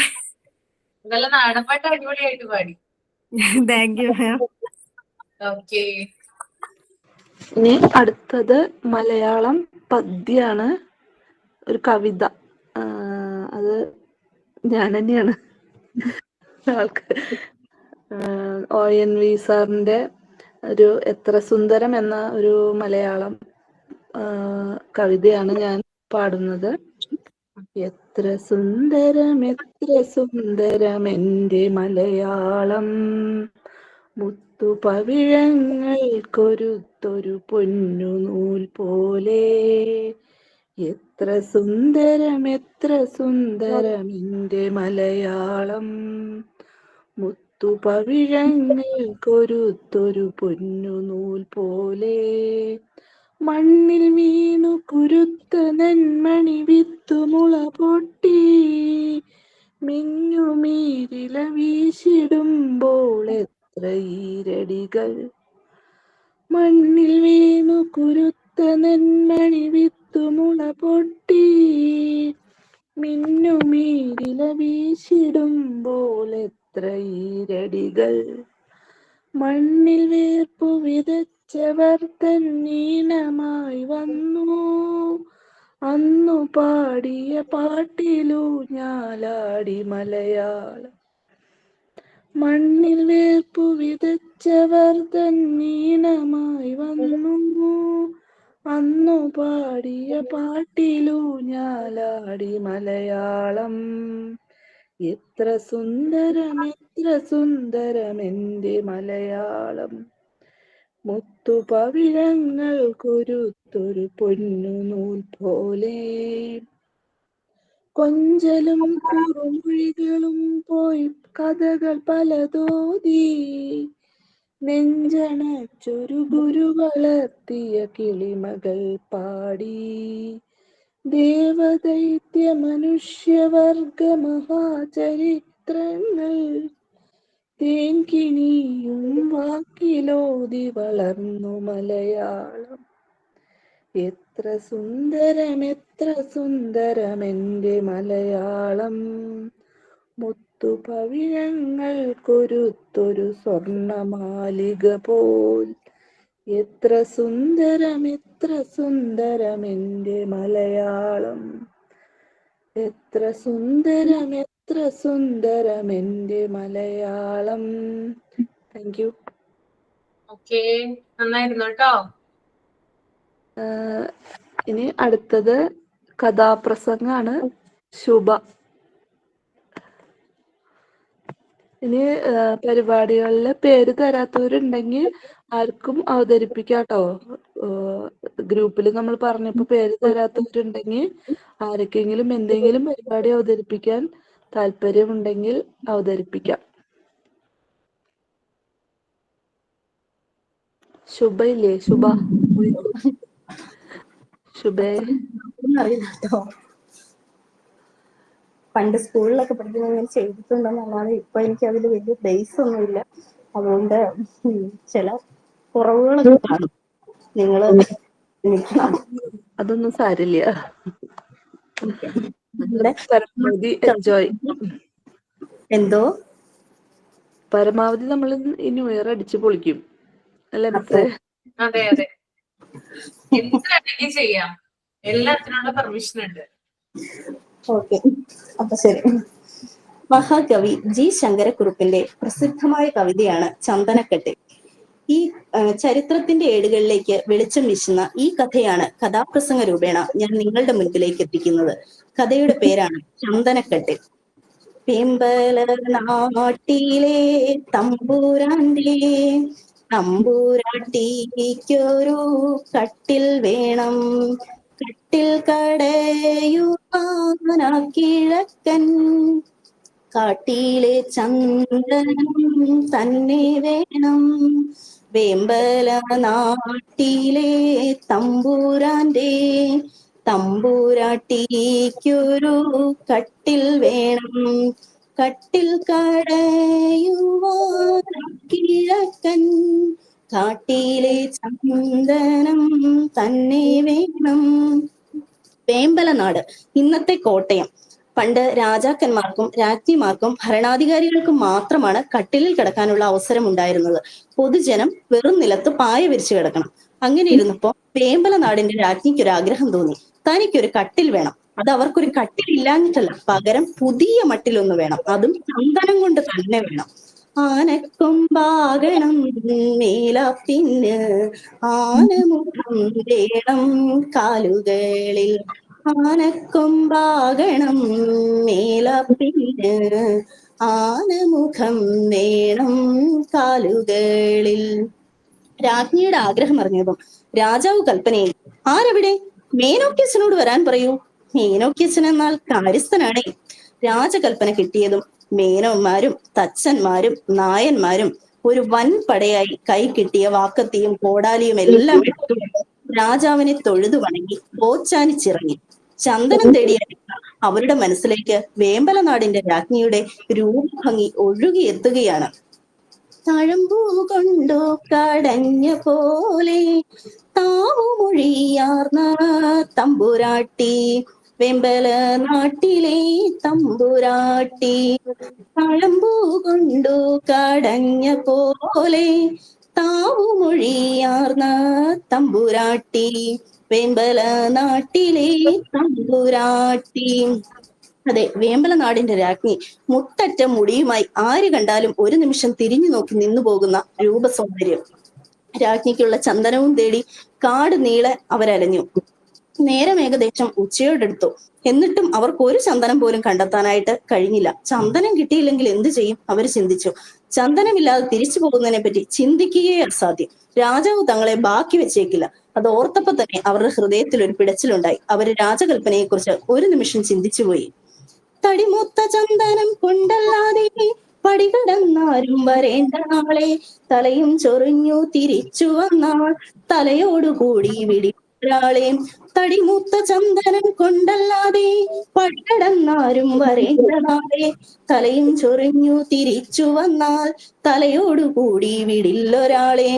ഇതെല്ലാം നാടൻ പാട്ട് അടിപൊളിയായിട്ട് പാടി. Thank you ma'am. ഓക്കെ, ഇനി അടുത്തത് മലയാളം പദ്യാണ്, ഒരു കവിത. അത് ഞാൻ തന്നെയാണ്. ആൾക്ക് ONV സാറിന്റെ ഒരു എത്ര സുന്ദരം എന്ന ഒരു മലയാളം കവിതയാണ് ഞാൻ പാടുന്നത്. എത്ര സുന്ദരം എൻ്റെ മലയാളം, മുത്തുപവിഴങ്ങൾക്കൊരുത്തൊരു പൊന്നു നൂൽ പോലെ. എത്ര സുന്ദരം എൻ്റെ മലയാളം, മുത്തുപവിഴങ്ങൾക്കൊരുത്തൊരു പൊന്നു നൂൽ പോലെ. മണ്ണിൽ വീണു കുരുത്ത നെന്മണി വിത്തുമുള പൊട്ടി, മിന്നുമീരില വീശിടുമ്പോൾ എത്ര ഈരടികൾ. മണ്ണിൽ വീണു കുരുത്ത നെന്മണി വിത്തുമുള പൊട്ടി, മിന്നുമീരില വീശിടുമ്പോൾ എത്ര ഈരടികൾ. മണ്ണിൽ വേർപ്പു വിതച്ചവർ തന്നീണമായി വന്നു, അന്നു പാടിയ പാട്ടിലൂഞ്ഞാലാടി മലയാളം. മണ്ണിൽ വേർപ്പു വിതച്ചവർ തന്നീണമായി വന്നു, അന്നു പാടിയ പാട്ടിലൂഞ്ഞാലാടി മലയാളം. എത്ര സുന്ദരം എൻ്റെ മലയാളം, മുത്തുപവിഴങ്ങൾക്കൊരുത്തൊരു പൊന്നു നൂൽ പോലെ. കൊഞ്ചലും കുറുമൊഴികളും പോയി കഥകൾ പലതോതി, നെഞ്ചണച്ചൊരു ഗുരു വളർത്തിയ കിളിമകൾ പാടി. ദേവദൈത്യ മനുഷ്യവർഗ മഹാചരിത്രങ്ങൾ തേൻകിണിയും വാക്കിലോതി വളർന്നു മലയാളം. എത്ര സുന്ദരം എൻ്റെ മലയാളം, മുത്തുപവിഴങ്ങൾക്കൊരുത്തൊരു സ്വർണമാലിക പോൽ. എത്ര സുന്ദരം എൻ്റെ മലയാളം, എത്ര സുന്ദരം എൻ്റെ മലയാളം. Thank you. ഓക്കെ, നന്നായിരുന്നു കേട്ടോ. ഇനി അടുത്തത് കഥാപ്രസംഗാണ്. ശുഭ. ഇനി പരിപാടികളില് പേര് തരാത്തവരുണ്ടെങ്കിൽ ആർക്കും അവതരിപ്പിക്കാട്ടോ. ഗ്രൂപ്പിൽ നമ്മൾ പറഞ്ഞപ്പോ പേര് തരാത്തവരുണ്ടെങ്കിൽ ആർക്കെങ്കിലും എന്തെങ്കിലും പരിപാടി അവതരിപ്പിക്കാൻ താല്പര്യമുണ്ടെങ്കിൽ അവതരിപ്പിക്കാം. ശുഭ ഇല്ലേ? ശുഭ ശുഭേ അറിയില്ല കേട്ടോ. പണ്ട് സ്കൂളിലൊക്കെ പഠിക്കുമ്പോൾ ഞാൻ ചെയ്തിട്ടുണ്ടെന്നല്ലാതെ ഇപ്പൊ എനിക്ക് അതിൽ വലിയ ബേസ് ഒന്നുമില്ല. അതുകൊണ്ട് ചില കുറവുകളൊക്കെ കാണും. നിങ്ങള് എനിക്ക് അതൊന്നും സാരില്ല. ഇവിടെ പരമാവധി എൻജോയ്. എന്തോ പരമാവധി നമ്മൾ ഈ ന്യൂ ഇയർ അടിച്ചു പൊളിക്കും അല്ലേ അപ്പൊ മിസ്സേ? അതെ അതെ, എന്ത് വേണമെങ്കിലും ചെയ്യാം, എല്ലാത്തിനുള്ള പെർമിഷൻ ഉണ്ട്. ഓക്കെ, അപ്പൊ ശരി. മഹാകവി ജി ശങ്കരക്കുറുപ്പിന്റെ പ്രസിദ്ധമായ കവിതയാണ് ചന്ദനക്കെട്ട്. ഈ ചരിത്രത്തിന്റെ ഏടുകളിലേക്ക് വെളിച്ചം വീശുന്ന ഈ കഥയാണ് കഥാപ്രസംഗ രൂപേണ ഞാൻ നിങ്ങളുടെ മുൻപിലേക്ക് എത്തിക്കുന്നത്. കഥയുടെ പേരാണ് ചന്ദനക്കെട്ട്. പെമ്പല നാട്ടിലെ തമ്പൂരാന്റെ തമ്പൂരാട്ടിക്കൊരു കട്ടിൽ വേണം, കട്ടിൽ കടയുവാനാ കിഴക്കൻ കാട്ടിലെ ചന്ദനം തന്നെ വേണം. വേമ്പല നാട്ടിലെ തമ്പൂരാന്റെ തമ്പൂരാട്ടിക്കൊരു കട്ടിൽ വേണം, കട്ടിൽ കടയുവാൻ കിഴക്കൻ കാട്ടിലെ ചന്ദനം തന്നെ വേണം. വേമ്പലനാട് ഇന്നത്തെ കോട്ടയം. പണ്ട് രാജാക്കന്മാർക്കും രാജ്ഞിമാർക്കും ഭരണാധികാരികൾക്കും മാത്രമാണ് കട്ടിലിൽ കിടക്കാനുള്ള അവസരം ഉണ്ടായിരുന്നത്. പൊതുജനം വെറും നിലത്ത് പായ വിരിച്ചു കിടക്കണം. അങ്ങനെ ഇരുന്നപ്പോ വേമ്പലനാടിന്റെ രാജ്ഞിക്കൊരു ആഗ്രഹം തോന്നി, തനിക്കൊരു കട്ടിൽ വേണം. അത് അവർക്കൊരു കട്ടിൽ ഇല്ലാഞ്ഞിട്ടല്ല, പകരം പുതിയ മട്ടിലൊന്ന് വേണം, അതും ചന്ദനം കൊണ്ട് തന്നെ വേണം. ആനക്കൊമ്പാകണം മേലാപ്പിന്, ആനമുഖം വേണം കാലുകളിൽ. ആനക്കൊമ്പാകണം മേലാപ്പിന്, ആനമുഖം വേണം കാലുകളിൽ. രാജ്ഞിയുടെ ആഗ്രഹം അറിഞ്ഞതും രാജാവ് കൽപ്പനയായി, ആരവിടെ? മേനോക്യച്ചനോട് വരാൻ പറയൂ. മേനോക്യച്ചൻ എന്നാൽ കാര്യസ്ഥനാണേ. രാജകൽപ്പന കിട്ടിയതും മേനോന്മാരും തച്ചന്മാരും നായന്മാരും ഒരു വൻ പടയായി കൈ കിട്ടിയ വാക്കത്തിയും കോടാലിയും എല്ലാം എടുത്തു രാജാവിനെ തൊഴുതു വണങ്ങി ഓച്ചാനിച്ചിറങ്ങി. ചന്ദനം തേടിയ അവരുടെ മനസ്സിലേക്ക് വേമ്പലനാടിന്റെ രാജ്ഞിയുടെ രൂപഭംഗി ഒഴുകിയെത്തുകയാണ്. തഴമ്പൂ കൊണ്ടു കടഞ്ഞ പോലെ താവുമൊഴിയാർന്ന തമ്പുരാട്ടി, വെമ്പല നാട്ടിലെ തമ്പുരാട്ടി. തഴമ്പൂ കൊണ്ടു കടഞ്ഞ പോലെ താവുമൊഴിയാർന്ന തമ്പുരാട്ടി, വെമ്പല നാട്ടിലെ തമ്പുരാട്ടി. അതെ, വേമ്പലനാടിന്റെ രാജ്ഞി മുട്ടറ്റ മുടിയുമായി ആര് കണ്ടാലും ഒരു നിമിഷം തിരിഞ്ഞു നോക്കി നിന്നു പോകുന്ന രൂപസൗന്ദര്യം. രാജ്ഞിക്കുള്ള ചന്ദനവും തേടി കാട് നീളെ അവരലഞ്ഞു. നേരം ഏകദേശം ഉച്ചയോടെടുത്തു. എന്നിട്ടും അവർക്ക് ഒരു ചന്ദനം പോലും കണ്ടെത്താനായിട്ട് കഴിഞ്ഞില്ല. ചന്ദനം കിട്ടിയില്ലെങ്കിൽ എന്തു ചെയ്യും അവർ ചിന്തിച്ചു. ചന്ദനമില്ലാതെ തിരിച്ചു പോകുന്നതിനെ പറ്റി ചിന്തിക്കുകയേ അസാധ്യം. രാജാവ് തങ്ങളെ ബാക്കി വെച്ചേക്കില്ല. അത് ഓർത്തപ്പോ തന്നെ അവരുടെ ഹൃദയത്തിൽ ഒരു പിടച്ചിലുണ്ടായി. അവര് രാജകൽപ്പനയെക്കുറിച്ച് ഒരു നിമിഷം ചിന്തിച്ചുപോയി. തടിമൊത്ത ചന്ദനം കൊണ്ടല്ലാതെ പടികടന്നാരും വരേണ്ട നാളെ, തലയും ചൊറിഞ്ഞു തിരിച്ചു വന്നാൽ തലയോടുകൂടി വിടിയൊരാളെ. തടിമൂത്ത ചന്ദനം കൊണ്ടല്ലാതെ പടികടന്നാരും വരേണ്ട നാളെ, തലയും ചൊറിഞ്ഞു തിരിച്ചു വന്നാൽ തലയോടുകൂടി വിടില്ലൊരാളെ.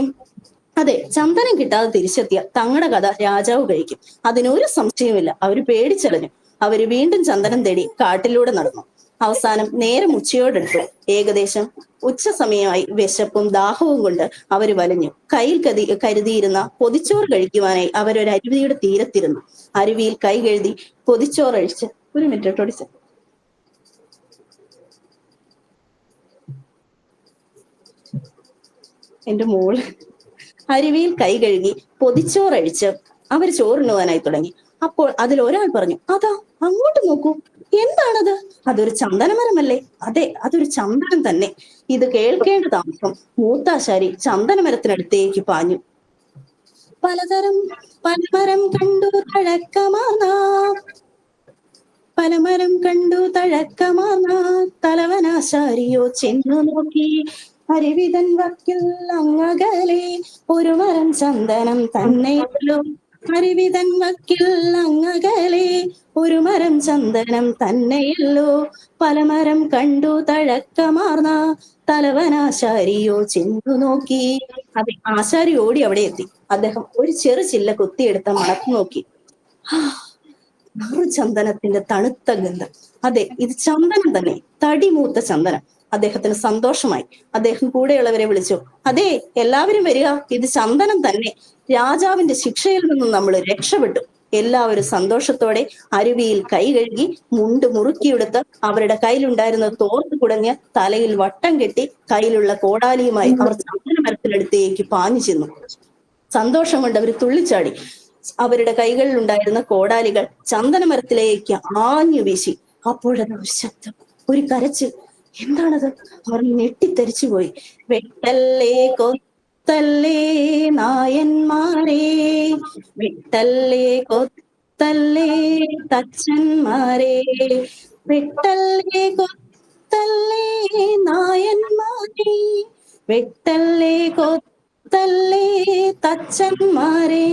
അതെ, ചന്ദനം കിട്ടാതെ തിരിച്ചെത്തിയ തങ്ങളുടെ കഥ രാജാവ് കഴിക്കും, അതിനൊരു സംശയവുമില്ല. അവര് പേടിച്ചലഞ്ഞു. അവര് വീണ്ടും ചന്ദനം തേടി കാട്ടിലൂടെ നടന്നു. അവസാനം നേരം ഉച്ചയോടെടുത്തു. ഏകദേശം ഉച്ച സമയമായി. വിശപ്പും ദാഹവും കൊണ്ട് അവര് വലഞ്ഞു. കയ്യിൽ കരുതിയിരുന്ന പൊതിച്ചോറ് കഴിക്കുവാനായി അവരൊരു അരുവിയുടെ തീരത്തിരുന്നു. അരുവിയിൽ കൈ കഴുകി പൊതിച്ചോറഴിച്ച് ഒരു മിനിറ്റ് ഒടിച്ച് എന്റെ മോള് അരുവിയിൽ കൈ കഴുകി പൊതിച്ചോറഴിച്ച് അവർ ചോറുണ്ണുവാനായി തുടങ്ങി. അപ്പോൾ അതിൽ ഒരാൾ പറഞ്ഞു, അതാ അങ്ങോട്ട് നോക്കൂ, എന്താണത്? അതൊരു ചന്ദനമരമല്ലേ? അതെ, അതൊരു ചന്ദനം തന്നെ. ഇത് കേൾക്കേണ്ട താമസം മൂത്താശാരി ചന്ദനമരത്തിനടുത്തേക്ക് പാഞ്ഞു. പലമരം കണ്ടു തഴക്കമാർന്ന തലവനാശാരിയോ ചെന്നു നോക്കി. അരുവിതൻ വക്കിൽ അങ്ങകലെ ഒരു മരം ചന്ദനം തന്നെയല്ലോ. അരുവിതൻ വക്കിൽ അങ്ങകലെ ഒരു മരം ചന്ദനം തന്നെയല്ലോ. പലമരം കണ്ടു തഴക്കമാർന്ന തലവനാശാരിയോ ചെന്നു നോക്കി. അതെ, ആശാരി ഓടി അവിടെ എത്തി. അദ്ദേഹം ഒരു ചെറു ചില്ല കൊത്തിയെടുത്ത മണത്തു നോക്കി. ചന്ദനത്തിന്റെ തണുത്ത ഗന്ധം. അതെ, ഇത് ചന്ദനം തന്നെ, തടിമൂത്ത ചന്ദനം. അദ്ദേഹത്തിന് സന്തോഷമായി. അദ്ദേഹം കൂടെയുള്ളവരെ വിളിച്ചു. അതെ, എല്ലാവരും വരിക, ഇത് ചന്ദനം തന്നെ. രാജാവിന്റെ ശിക്ഷയിൽ നിന്നും നമ്മൾ രക്ഷപ്പെട്ടു. എല്ലാവരും സന്തോഷത്തോടെ അരുവിയിൽ കൈ കഴുകി മുണ്ട് മുറുക്കിയെടുത്ത് അവരുടെ കയ്യിലുണ്ടായിരുന്ന തോർത്ത് കുടഞ്ഞ് തലയിൽ വട്ടം കെട്ടി കയ്യിലുള്ള കോടാലിയുമായി അവർ ചന്ദന മരത്തിനടുത്തേക്ക് പാഞ്ഞു ചെന്നു. സന്തോഷം കൊണ്ട് അവർ തുള്ളിച്ചാടി. അവരുടെ കൈകളിൽ ഉണ്ടായിരുന്ന കോടാലികൾ ചന്ദനമരത്തിലേക്ക് ആഞ്ഞു വീശി. അപ്പോഴത് ഒരു ശബ്ദം, ഒരു കരച്ചിൽ. എന്താണത്? അവർ ഞെട്ടിത്തെറിച്ചുപോയി. വെട്ടല്ലേ കൊത്തല്ലേ നായന്മാരെ, വെട്ടല്ലേ കൊത്തല്ലേ തച്ചന്മാരെ, വെട്ടല്ലേ കൊത്തല്ലേ നായന്മാരെ, വെട്ടല്ലേ കൊത്തല്ലേ തച്ചന്മാരെ.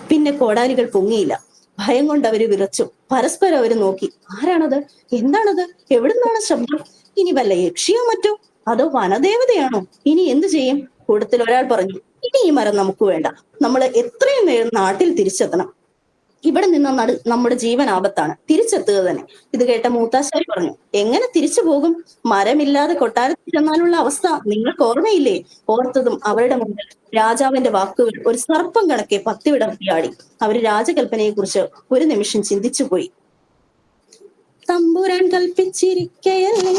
പിന്നെ കോടാലികൾ പൊങ്ങിയില്ല. ഭയം കൊണ്ട് അവര് വിറച്ചു. പരസ്പരം അവര് നോക്കി. ആരാണത്? എന്താണത്? എവിടുന്നാണ് ശബ്ദം? ഇനി വല്ല യക്ഷിയോ മറ്റോ, അതോ വനദേവതയാണോ? ഇനി എന്തു ചെയ്യും? കൂട്ടത്തിൽ ഒരാൾ പറഞ്ഞു, ഇനി ഈ മരം നമുക്ക് വേണ്ട. നമ്മൾ എത്രയും വേഗം നാട്ടിൽ തിരിച്ചെത്തണം. ഇവിടെ നിന്ന് നമ്മുടെ ജീവൻ ആപത്താണ്. തിരിച്ചെത്തുക തന്നെ. ഇത് കേട്ട മൂത്താശാരി പറഞ്ഞു, എങ്ങനെ തിരിച്ചു പോകും? മരമില്ലാതെ കൊട്ടാരത്തിൽ ചെന്നാലുള്ള അവസ്ഥ നിങ്ങൾക്ക് ഓർമ്മയില്ലേ? ഓർത്തതും അവരുടെ മുന്നിൽ രാജാവിന്റെ വാക്കുകൾ ഒരു സർപ്പം കണക്കെ പത്തിവിടർത്തിയാടി. അവർ രാജകൽപ്പനയെ കുറിച്ച് ഒരു നിമിഷം ചിന്തിച്ചുപോയി. തമ്പുരാൻ കൽപ്പിച്ചിരിക്കയല്ലേ,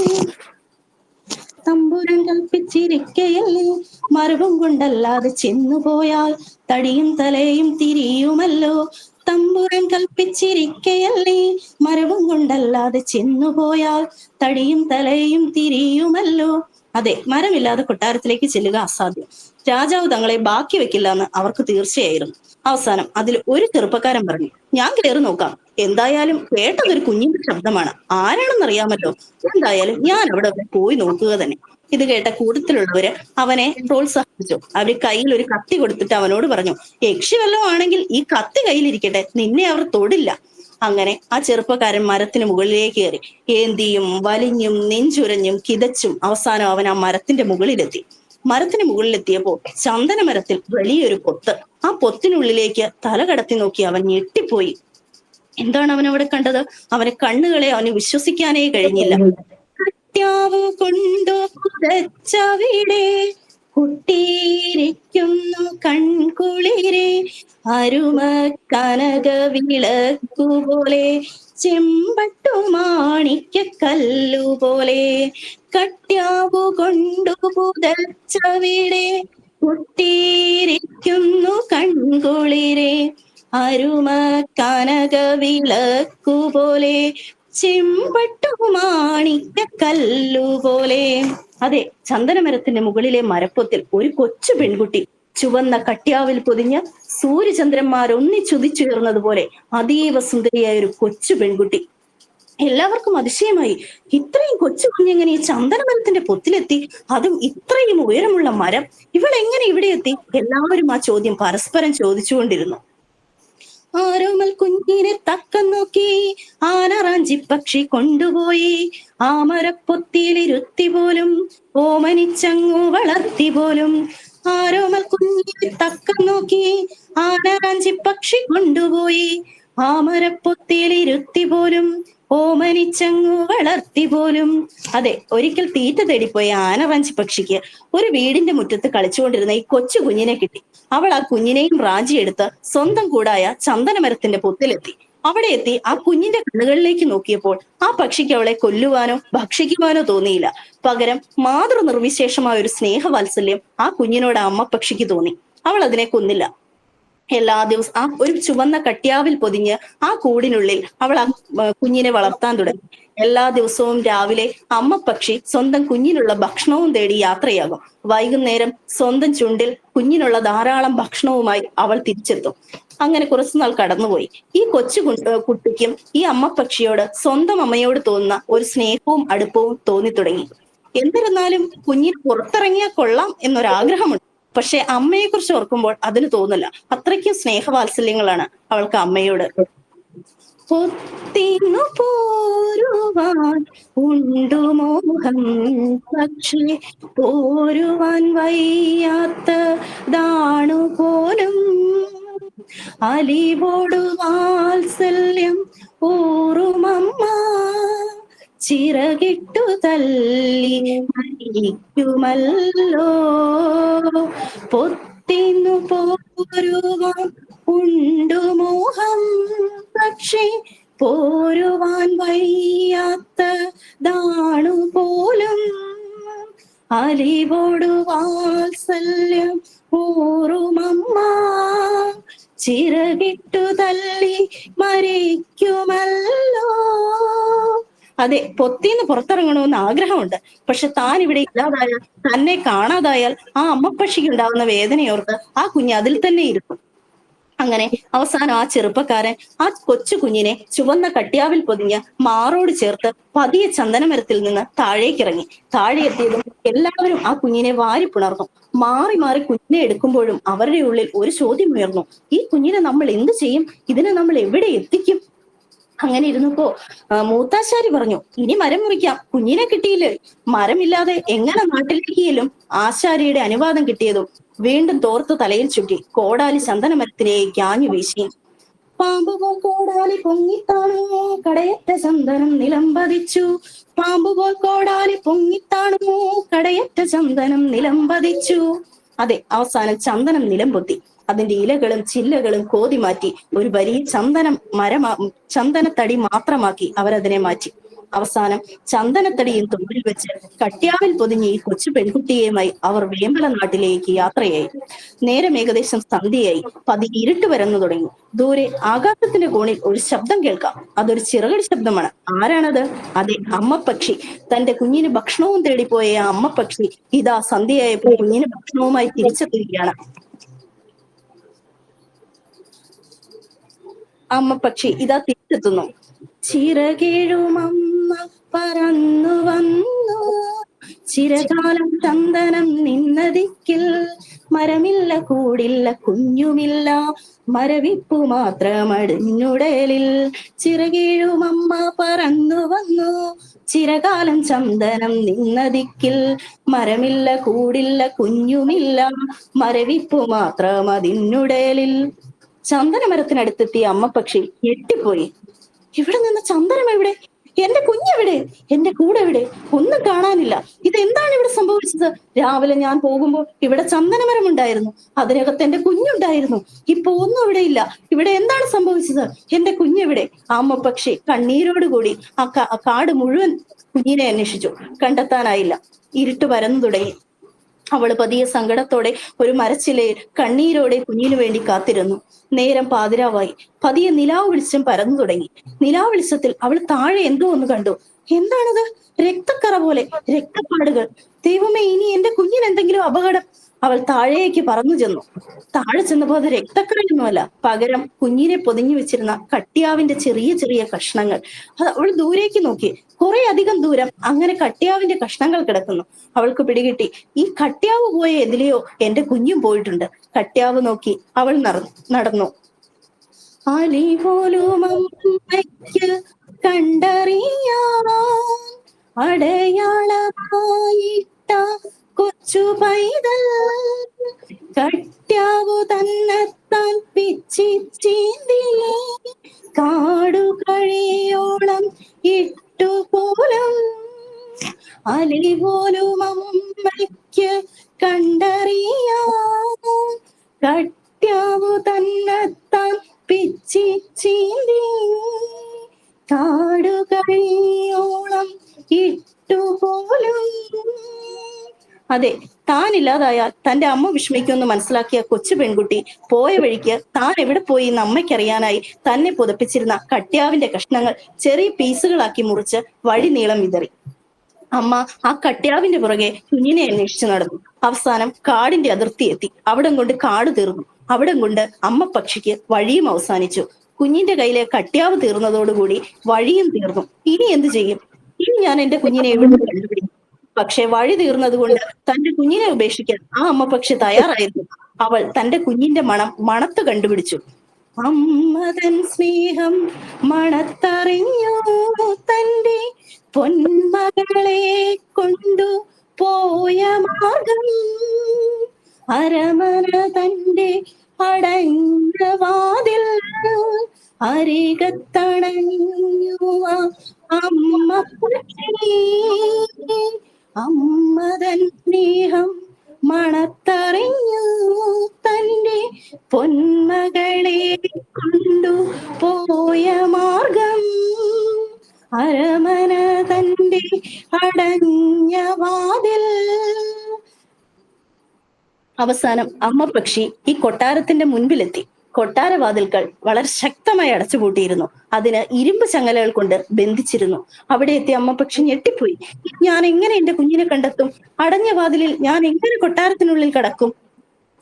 തമ്പുരാൻ കൽപ്പിച്ചിരിക്കയല്ലേ, മരവും കൊണ്ടല്ലാതെ ചെന്നുപോയാൽ തടിയും തലയും തിരിയുമല്ലോ. തമ്പുരാൻ കൽപ്പിച്ചിരിക്കയല്ലേ, മരവും കൊണ്ടല്ലാതെ ചെന്നുപോയാൽ തടിയും തലയും തിരിയുമല്ലോ. അതെ, മരമില്ലാതെ കൊട്ടാരത്തിലേക്ക് ചെല്ലുക അസാധ്യം. രാജാവ് തങ്ങളെ ബാക്കി വെക്കില്ല എന്ന് അവർക്ക് തീർച്ചയായിരുന്നു. അവസാനം അതിൽ ഒരു ചെറുപ്പക്കാരൻ പറഞ്ഞു, ഞാൻ കയറി നോക്കാം. എന്തായാലും കേട്ടതൊരു കുഞ്ഞിന്റെ ശബ്ദമാണ്, ആരാണെന്നറിയാമല്ലോ. എന്തായാലും ഞാൻ അവിടെ പോയി നോക്കുക തന്നെ. ഇത് കേട്ട കൂട്ടത്തിലുള്ളവര് അവനെ പ്രോത്സാഹിപ്പിച്ചു. അവര് കയ്യിൽ ഒരു കത്തി കൊടുത്തിട്ട് അവനോട് പറഞ്ഞു, യക്ഷി വല്ലതും ആണെങ്കിൽ ഈ കത്തി കയ്യിലിരിക്കട്ടെ, നിന്നെ അവർ തൊടില്ല. അങ്ങനെ ആ ചെറുപ്പക്കാരൻ മരത്തിന് മുകളിലേക്ക് കയറി. ഏന്തിയും വലിഞ്ഞും നെഞ്ചുരഞ്ഞും കിതച്ചും അവസാനം അവൻ ആ മരത്തിന്റെ മുകളിലെത്തി. മരത്തിന് മുകളിലെത്തിയപ്പോ ചന്ദനമരത്തിൽ വലിയൊരു പൊത്ത്. ആ പൊത്തിനുള്ളിലേക്ക് തല കടത്തി നോക്കി അവൻ ഞെട്ടിപ്പോയി. എന്താണ് അവൻ അവിടെ കണ്ടത്? അവന്റെ കണ്ണുകളെ അവന് വിശ്വസിക്കാനേ കഴിഞ്ഞില്ല. കട്യാവ് കൊണ്ടു പുതച്ചവിടെ കുട്ടിയിരിക്കുന്നു കൺകുളിരെ, അരുമ കനക വിളക്കുപോലെ ചെമ്പട്ടു മാണിക്ക കല്ലുപോലെ. കട്യാവു കൊണ്ടു പുതച്ചവിടെ കുട്ടിയിരിക്കുന്നു കൺകുളിരെ, അരുമ കനക വിളക്കുപോലെ ചെമ്പട്ടു മാണിക്ക കല്ലുപോലെ. അതെ, ചന്ദനമരത്തിന്റെ മുകളിലെ മരപ്പൊത്തിൽ ഒരു കൊച്ചു പെൺകുട്ടി ചുവന്ന കട്യാവിൽ പൊതിഞ്ഞ് സൂര്യചന്ദ്രന്മാർ ഒന്നിച്ചുദിച്ചുയർന്നതുപോലെ അതീവ സുന്ദരിയായ ഒരു കൊച്ചു പെൺകുട്ടി. എല്ലാവർക്കും അതിശയമായി. ഇത്രയും കൊച്ചു കുഞ്ഞെങ്ങനെ ഈ ചന്ദനമരത്തിന്റെ പൊത്തിലെത്തി? അതും ഇത്രയും ഉയരമുള്ള മരം. ഇവൾ എങ്ങനെ ഇവിടെ എത്തി? എല്ലാവരും ആ ചോദ്യം പരസ്പരം ചോദിച്ചുകൊണ്ടിരുന്നു. ആരോമൽ കുഞ്ഞിനെ തക്കം നോക്കി ആനറാഞ്ചി പക്ഷി കൊണ്ടുപോയി, ആമരപ്പൊത്തിയിലിരുത്തി പോലും ഓമനിച്ചങ്ങു വളർത്തി പോലും. ആരോമൽ കുഞ്ഞിനെ തക്കം നോക്കി ആനറാഞ്ചി പക്ഷി കൊണ്ടുപോയി, ആമരപ്പൊത്തിയിലിരുത്തി പോലും ഓമനിച്ചങ്ങു വളർത്തി പോലും. അതെ, ഒരിക്കൽ തീറ്റ തേടിപ്പോയ ആനറാഞ്ചി പക്ഷിക്ക് ഒരു വീടിന്റെ മുറ്റത്ത് കളിച്ചുകൊണ്ടിരുന്ന ഈ കൊച്ചു കുഞ്ഞിനെ കിട്ടി. അവൾ ആ കുഞ്ഞിനെയും റാഞ്ചിയെടുത്ത് സ്വന്തം കൂടായ ചന്ദനമരത്തിന്റെ പൊത്തിലെത്തി. അവിടെ എത്തി ആ കുഞ്ഞിന്റെ കണ്ണുകളിലേക്ക് നോക്കിയപ്പോൾ ആ പക്ഷിക്ക് അവളെ കൊല്ലുവാനോ ഭക്ഷിക്കുവാനോ തോന്നിയില്ല. പകരം മാതൃനിർവിശേഷമായ ഒരു സ്നേഹവാത്സല്യം ആ കുഞ്ഞിനോട് അമ്മ പക്ഷിക്ക് തോന്നി. അവൾ അതിനെ കൊന്നില്ല. എല്ലാ ദിവസവും ആ ഒരു ചുവന്ന കട്യാവിൽ പൊതിഞ്ഞ് ആ കൂടിനുള്ളിൽ അവൾ ആ കുഞ്ഞിനെ വളർത്താൻ തുടങ്ങി. എല്ലാ ദിവസവും രാവിലെ അമ്മ പക്ഷി സ്വന്തം കുഞ്ഞിനുള്ള ഭക്ഷണവും തേടി യാത്രയാകും. വൈകുന്നേരം സ്വന്തം ചുണ്ടിൽ കുഞ്ഞിനുള്ള ധാരാളം ഭക്ഷണവുമായി അവൾ തിരിച്ചെത്തും. അങ്ങനെ കുറച്ചുനാൾ കടന്നുപോയി. ഈ കൊച്ചു കുട്ടിക്കും ഈ അമ്മ പക്ഷിയോട് സ്വന്തം അമ്മയോട് തോന്നുന്ന ഒരു സ്നേഹവും അടുപ്പവും തോന്നി തുടങ്ങി. എന്നിരുന്നാലും കുഞ്ഞിന് പുറത്തിറങ്ങിയാൽ കൊള്ളാം എന്നൊരാഗ്രഹമുണ്ട്. പക്ഷെ അമ്മയെ കുറിച്ച് ഓർക്കുമ്പോൾ അതിന് തോന്നില്ല. അത്രയ്ക്കും സ്നേഹവാത്സല്യങ്ങളാണ് അവൾക്ക് അമ്മയോട്. പൊത്തിന്നു പോരുവാൻ ഉണ്ടു മോഹം, പക്ഷേ പോരുവാൻ വയ്യാത്തതാണു പോലും. അലിവോടു വാത്സല്യം ഊറുമമ്മ, ചിറകിട്ടു തല്ലി മരിക്കുമല്ലോ. പൊത്തിന്നു പോരുവാൻ ഉണ്ടു മോഹം, പക്ഷേ പോരുവാൻ വയ്യാത്തതാണു പോലും. അലിവോടു വാത്സല്യം ഊറുമമ്മ, ചിറകിട്ടു തല്ലി മരിക്കുമല്ലോ. അതെ, പൊത്തിന്ന് പുറത്തിറങ്ങണമെന്ന് ആഗ്രഹമുണ്ട്. പക്ഷെ താൻ ഇവിടെ ഇല്ലാതായാൽ, തന്നെ കാണാതായാൽ ആ അമ്മപ്പക്ഷിക്ക് ഉണ്ടാകുന്ന വേദനയോർത്ത് ആ കുഞ്ഞ് അതിൽ തന്നെ ഇരുന്നു. അങ്ങനെ അവസാനം ആ ചെറുപ്പക്കാരൻ ആ കൊച്ചു കുഞ്ഞിനെ ചുവന്ന കട്ടിയാവിൽ പൊതിഞ്ഞ് മാറോട് ചേർത്ത് പതിയെ ചന്ദനമരത്തിൽ നിന്ന് താഴേക്കിറങ്ങി. താഴെ എത്തിയതും എല്ലാവരും ആ കുഞ്ഞിനെ വാരി പുണർന്നു. മാറി മാറി കുഞ്ഞിനെ എടുക്കുമ്പോഴും അവരുടെ ഉള്ളിൽ ഒരു ചോദ്യം ഉയർന്നു: ഈ കുഞ്ഞിനെ നമ്മൾ എന്ത് ചെയ്യും? ഇതിനെ നമ്മൾ എവിടെ എത്തിക്കും? അങ്ങനെ ഇരുന്നപ്പോ മൂത്താശാരി പറഞ്ഞു, ഇനി മരം മുറിക്കാം, കുഞ്ഞിനെ കിട്ടിയില്ലേ. മരമില്ലാതെ എങ്ങനെ നാട്ടിലേക്കിലും ആശാരിയുടെ അനുവാദം കിട്ടിയതും വീണ്ടും തോർത്ത് തലയിൽ ചുറ്റി കോടാലി ചന്ദനമരത്തിലേക്ക് ആഞ്ഞു വീശി. പാമ്പുപോൽ കോടാലി പൊങ്ങിത്താണു കടയറ്റ ചന്ദനം നിലംപതിച്ചു. പാമ്പുപോൽ കോടാലി പൊങ്ങിത്താണു കടയറ്റ ചന്ദനം നിലംപതിച്ചു. അതെ, അവസാനം ചന്ദനം നിലംപൊത്തി. അതിന്റെ ഇലകളും ചില്ലകളും കോതി മാറ്റി ഒരു വലിയ ചന്ദനത്തടി മാത്രമാക്കി അവരതിനെ മാറ്റി. അവസാനം ചന്ദനത്തടിയും തുമ്പിൽ വെച്ച് കട്യാവിൽ പൊതിഞ്ഞ് ഈ കൊച്ചു പെൺകുട്ടിയുമായി അവർ വേമ്പല നാട്ടിലേക്ക് യാത്രയായി. നേരം ഏകദേശം സന്ധ്യയായി. ഇരുട്ട് വരുന്നു തുടങ്ങി. ദൂരെ ആകാശത്തിന്റെ കോണിൽ ഒരു ശബ്ദം കേൾക്കാം. അതൊരു ചിറകടി ശബ്ദമാണ്. ആരാണത്? അതെ, അമ്മപ്പക്ഷി. തന്റെ കുഞ്ഞിന് ഭക്ഷണവും തേടിപ്പോയ ആ അമ്മപ്പക്ഷി ഇതാ സന്ധ്യയായപ്പോൾ കുഞ്ഞിന് ഭക്ഷണവുമായി തിരിച്ചെത്തുകയാണ്. അമ്മപ്പക്ഷി ഇതാ തിരിച്ചെത്തുന്നു. ചിറകേഴുമമ്മ പറന്നു വന്നു, ചിരകാലം ചന്ദനം നിന്നതിക്കിൽ. മരമില്ല, കൂടില്ല, കുഞ്ഞുമില്ല, മരവിപ്പു മാത്രമടിഞ്ഞുടലിൽ. ചിറകേഴുമമ്മ പറന്നു വന്നു, ചിരകാലം ചന്ദനം നിന്നതിക്കിൽ. മരമില്ല, കൂടില്ല, കുഞ്ഞുമില്ല, മരവിപ്പു മാത്രമതിനുടലിൽ. ചന്ദനമരത്തിനടുത്തെത്തിയ അമ്മപ്പക്ഷി ഞെട്ടിപ്പോയി. ഇവിടെ നിന്ന് ചന്ദനം എവിടെ? എന്റെ കുഞ്ഞെവിടെ? എന്റെ കൂടെ എവിടെ? ഒന്നും കാണാനില്ല. ഇതെന്താണ് ഇവിടെ സംഭവിച്ചത്? രാവിലെ ഞാൻ പോകുമ്പോൾ ഇവിടെ ചന്ദനമരം ഉണ്ടായിരുന്നു, അതിനകത്ത് എന്റെ കുഞ്ഞുണ്ടായിരുന്നു. ഇപ്പൊ ഒന്നും ഇവിടെ ഇല്ല. ഇവിടെ എന്താണ് സംഭവിച്ചത്? എന്റെ കുഞ്ഞെവിടെ? അമ്മപ്പക്ഷി കണ്ണീരോടുകൂടി ആ കാട് മുഴുവൻ കുഞ്ഞിനെ അന്വേഷിച്ചു. കണ്ടെത്താനായില്ല. ഇരുട്ട് പരന്നു തുടങ്ങി. അവള് പതിയെ സങ്കടത്തോടെ ഒരു മരച്ചിലയിൽ കണ്ണീരോടെ കുഞ്ഞിനു വേണ്ടി കാത്തിരുന്നു. നേരം പാതിരാവായി. പതിയെ നിലാവ് വെളിച്ചം പരന്നു തുടങ്ങി. നിലാവ് വെളിച്ചത്തിൽ അവൾ താഴെ എന്തോ ഒന്ന് കണ്ടു. എന്താണത്? രക്തക്കറ പോലെ, രക്തപ്പാടുകൾ. ദൈവമേ, ഇനി എന്റെ കുഞ്ഞിന് എന്തെങ്കിലും അപകടം. അവൾ താഴേക്ക് പറന്നു ചെന്നു. താഴെ ചെന്നപ്പോ അത് രക്തക്കറയൊന്നുമല്ല, പകരം കുഞ്ഞിനെ പൊതിഞ്ഞു വെച്ചിരുന്ന കട്യാവിന്റെ ചെറിയ ചെറിയ കഷ്ണങ്ങൾ. അവൾ ദൂരേക്ക് നോക്കി. കുറെ അധികം ദൂരം അങ്ങനെ കട്യാവിന്റെ കഷ്ണങ്ങൾ കിടക്കുന്നു. അവൾക്ക് പിടികിട്ടി, ഈ കട്യാവ് പോയ എതിലെയോ എന്റെ കുഞ്ഞും പോയിട്ടുണ്ട്. കട്യാവ് നോക്കി അവൾ നടന്നു. അലി പോലും അമ്മയ്ക്ക് കണ്ടറിയാൻ അടയാളമായിട്ട കൊച്ചു പൈതൽ കട്യാവു തന്നെത്താൻ പിച്ചി ചീന്തി കാടു കഴിയോളം ഇട്ടുപോലും. അലി പോലും അമ്മയ്ക്ക് കണ്ടറിയാൻ കട്യാവു തന്നെത്താൻ പിച്ചി ചീന്തി കാടു കഴിയോളം ഇട്ടുപോലും. അതെ, താനില്ലാതായാൽ തന്റെ അമ്മ വിഷമിക്കുമെന്ന് മനസ്സിലാക്കിയ കൊച്ചു പെൺകുട്ടി പോയ വഴിക്ക് താൻ എവിടെ പോയി എന്ന് അമ്മയ്ക്കറിയാനായി തന്നെ പുതപ്പിച്ചിരുന്ന കട്യാവിന്റെ കഷ്ണങ്ങൾ ചെറിയ പീസുകളാക്കി മുറിച്ച് വഴി നീളം വിതറി. അമ്മ ആ കട്യാവിന്റെ പുറകെ കുഞ്ഞിനെ അന്വേഷിച്ചു നടന്നു. അവസാനം കാടിന്റെ അതിർത്തി എത്തി. അവിടം കൊണ്ട് കാട് തീർന്നു. അവിടം കൊണ്ട് അമ്മ പക്ഷിക്ക് വഴിയും അവസാനിച്ചു. കുഞ്ഞിന്റെ കയ്യിലെ കട്യാവ് തീർന്നതോടുകൂടി വഴിയും തീർന്നു. ഇനി എന്ത് ചെയ്യും? ഇനി ഞാൻ എന്റെ കുഞ്ഞിനെ എവിടെ കണ്ടുപിടിക്കും? പക്ഷെ വഴി തീർന്നത് കൊണ്ട് തന്റെ കുഞ്ഞിനെ ഉപേക്ഷിക്കാൻ ആ അമ്മ പക്ഷി തയ്യാറായിരുന്നു. അവൾ തന്റെ കുഞ്ഞിന്റെ മണം മണത്ത് കണ്ടുപിടിച്ചു. അമ്മതൻ സ്നേഹം മണത്തറിഞ്ഞു തന്റെ പൊന്മകളെ കൊണ്ടു പോയ മാർഗം അരമന തന്റെ അടഞ്ഞ വാതിൽ അരികത്തണഞ്ഞു അമ്മ അമ്മതൻ സ്നേഹം മണത്തറിഞ്ഞു തന്റെ പൊന്മകളെ കൊണ്ടു പോയ മാർഗം അരമന തന്റെ അടഞ്ഞ വാതിൽ. അവസാനം അമ്മ പക്ഷി ഈ കൊട്ടാരത്തിന്റെ മുൻപിലെത്തി. കൊട്ടാരവാതിൽകൾ വളരെ ശക്തമായി അടച്ചുപൂട്ടിയിരുന്നു. അതിന് ഇരുമ്പ് ചങ്ങലകൾ കൊണ്ട് ബന്ധിച്ചിരുന്നു. അവിടെ എത്തിയ അമ്മ പക്ഷി ഞെട്ടിപ്പോയി. ഞാൻ എങ്ങനെ എന്റെ കുഞ്ഞിനെ കണ്ടെത്തും? അടഞ്ഞ വാതിലിൽ ഞാൻ എങ്ങനെ കൊട്ടാരത്തിനുള്ളിൽ കടക്കും?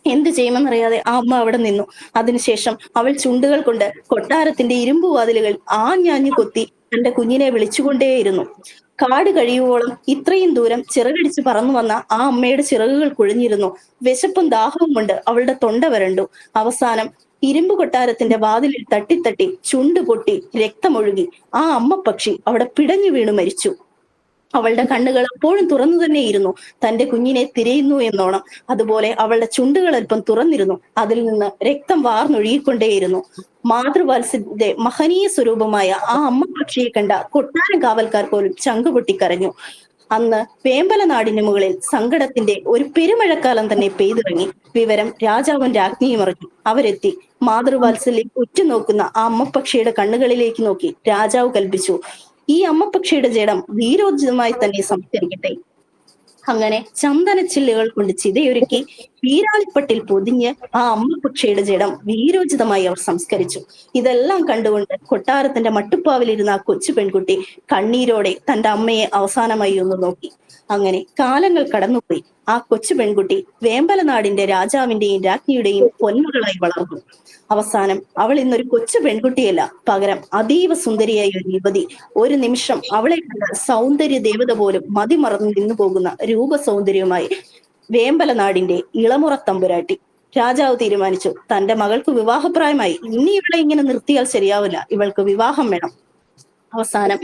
എന്ത് ചെയ്യുമെന്നറിയാതെ ആ അമ്മ അവിടെ നിന്നു. അതിനുശേഷം അവൾ ചുണ്ടുകൾ കൊണ്ട് കൊട്ടാരത്തിന്റെ ഇരുമ്പ് വാതിലുകൾ ആഞ്ഞാഞ്ഞു കൊത്തി തന്റെ കുഞ്ഞിനെ വിളിച്ചുകൊണ്ടേയിരുന്നു. കാട് കഴിയുവോളം ഇത്രയും ദൂരം ചിറകടിച്ച് പറന്നു വന്ന ആ അമ്മയുടെ ചിറകുകൾ കുഴഞ്ഞിരുന്നു. വിശപ്പും ദാഹവും കൊണ്ട് അവളുടെ തൊണ്ട വരണ്ടു. അവസാനം ഇരുമ്പ് കൊട്ടാരത്തിന്റെ വാതിലിൽ തട്ടിത്തട്ടി ചുണ്ട് പൊട്ടി രക്തമൊഴുകി ആ അമ്മ പക്ഷി അവിടെ പിടഞ്ഞു വീണു മരിച്ചു. അവളുടെ കണ്ണുകൾ അപ്പോഴും തുറന്നു തന്നെയിരുന്നു, തന്റെ കുഞ്ഞിനെ തിരയുന്നു എന്നോണം. അതുപോലെ അവളുടെ ചുണ്ടുകൾ അല്പം തുറന്നിരുന്നു. അതിൽ നിന്ന് രക്തം വാർന്നൊഴുകിക്കൊണ്ടേയിരുന്നു. മാതൃവാത്സല്യത്തിന്റെ മഹനീയ സ്വരൂപമായ ആ അമ്മ പക്ഷിയെ കണ്ട കൊട്ടാരം കാവൽക്കാർ പോലും ചങ്കുപൊട്ടിക്കരഞ്ഞു. അന്ന് വേമ്പല നാടിന് മുകളിൽ സങ്കടത്തിന്റെ ഒരു പെരുമഴക്കാലം തന്നെ പെയ്തിറങ്ങി. വിവരം രാജാവും രാജ്ഞിയും അറിഞ്ഞു. അവരെത്തി. മാതൃവാത്സല്യം ഉറ്റുനോക്കുന്ന ആ അമ്മപ്പക്ഷിയുടെ കണ്ണുകളിലേക്ക് നോക്കി രാജാവ് കൽപ്പിച്ചു, ഈ അമ്മപ്പക്ഷിയുടെ ജഡം വീരോചിതമായി തന്നെ സംസ്കരിക്കട്ടെ. അങ്ങനെ ചന്ദനച്ചില്ലുകൾ കൊണ്ട് ചിതയൊരുക്കി വീരാളിപ്പട്ടിൽ പൊതിഞ്ഞ് ആ അമ്മപ്പക്ഷിയുടെ ജഡം വീരോചിതമായി അവർ സംസ്കരിച്ചു. ഇതെല്ലാം കണ്ടുകൊണ്ട് കൊട്ടാരത്തിന്റെ മട്ടുപ്പാവിലിരുന്ന ആ കൊച്ചു പെൺകുട്ടി കണ്ണീരോടെ തന്റെ അമ്മയെ അവസാനമായി ഒന്ന് നോക്കി. അങ്ങനെ കാലങ്ങൾ കടന്നുപോയി. ആ കൊച്ചു പെൺകുട്ടി വേമ്പല നാടിന്റെ രാജാവിന്റെയും രാജ്ഞിയുടെയും പൊന്മകളായി വളർന്നു. അവസാനം അവൾ ഇന്നൊരു കൊച്ചു പെൺകുട്ടിയല്ല, പകരം അതീവ സുന്ദരിയായ ഒരു യുവതി. ഒരു നിമിഷം അവളെ കണ്ട സൗന്ദര്യ ദേവത പോലും മതിമറന്നു നിന്നു പോകുന്ന രൂപ സൗന്ദര്യവുമായി വേമ്പല നാടിന്റെ ഇളമുറ തമ്പുരാട്ടി. രാജാവ് തീരുമാനിച്ചു, തന്റെ മകൾക്ക് വിവാഹപ്രായമായി, ഇനി ഇവളെ ഇങ്ങനെ നിർത്തിയാൽ ശരിയാവില്ല, ഇവൾക്ക് വിവാഹം വേണം. അവസാനം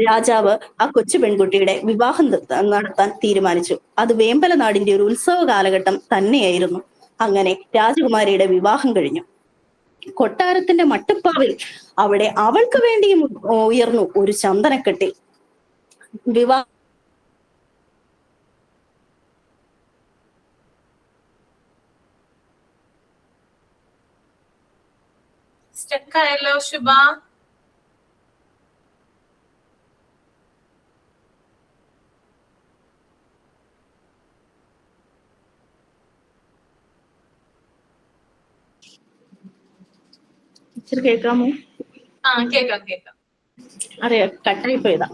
രാജാവ് ആ കൊച്ചു പെൺകുട്ടിയുടെ വിവാഹം നടത്താൻ തീരുമാനിച്ചു. അത് വേമ്പല നാടിന്റെ ഒരു ഉത്സവ കാലഘട്ടം തന്നെയായിരുന്നു. അങ്ങനെ രാജകുമാരിയുടെ വിവാഹം കഴിഞ്ഞു. കൊട്ടാരത്തിന്റെ മട്ടുപ്പാവിൽ അവിടെ അവൾക്ക് വേണ്ടിയും ഉയർന്നു ഒരു ചന്ദനക്കെട്ടിൽ. വിവാഹ സ്റ്റക്കായല്ലോ ശുഭ. കേൾക്കാമോ? കേക്കാം കേക്കാം. അറിയാം, കട്ടായി പോയതാ.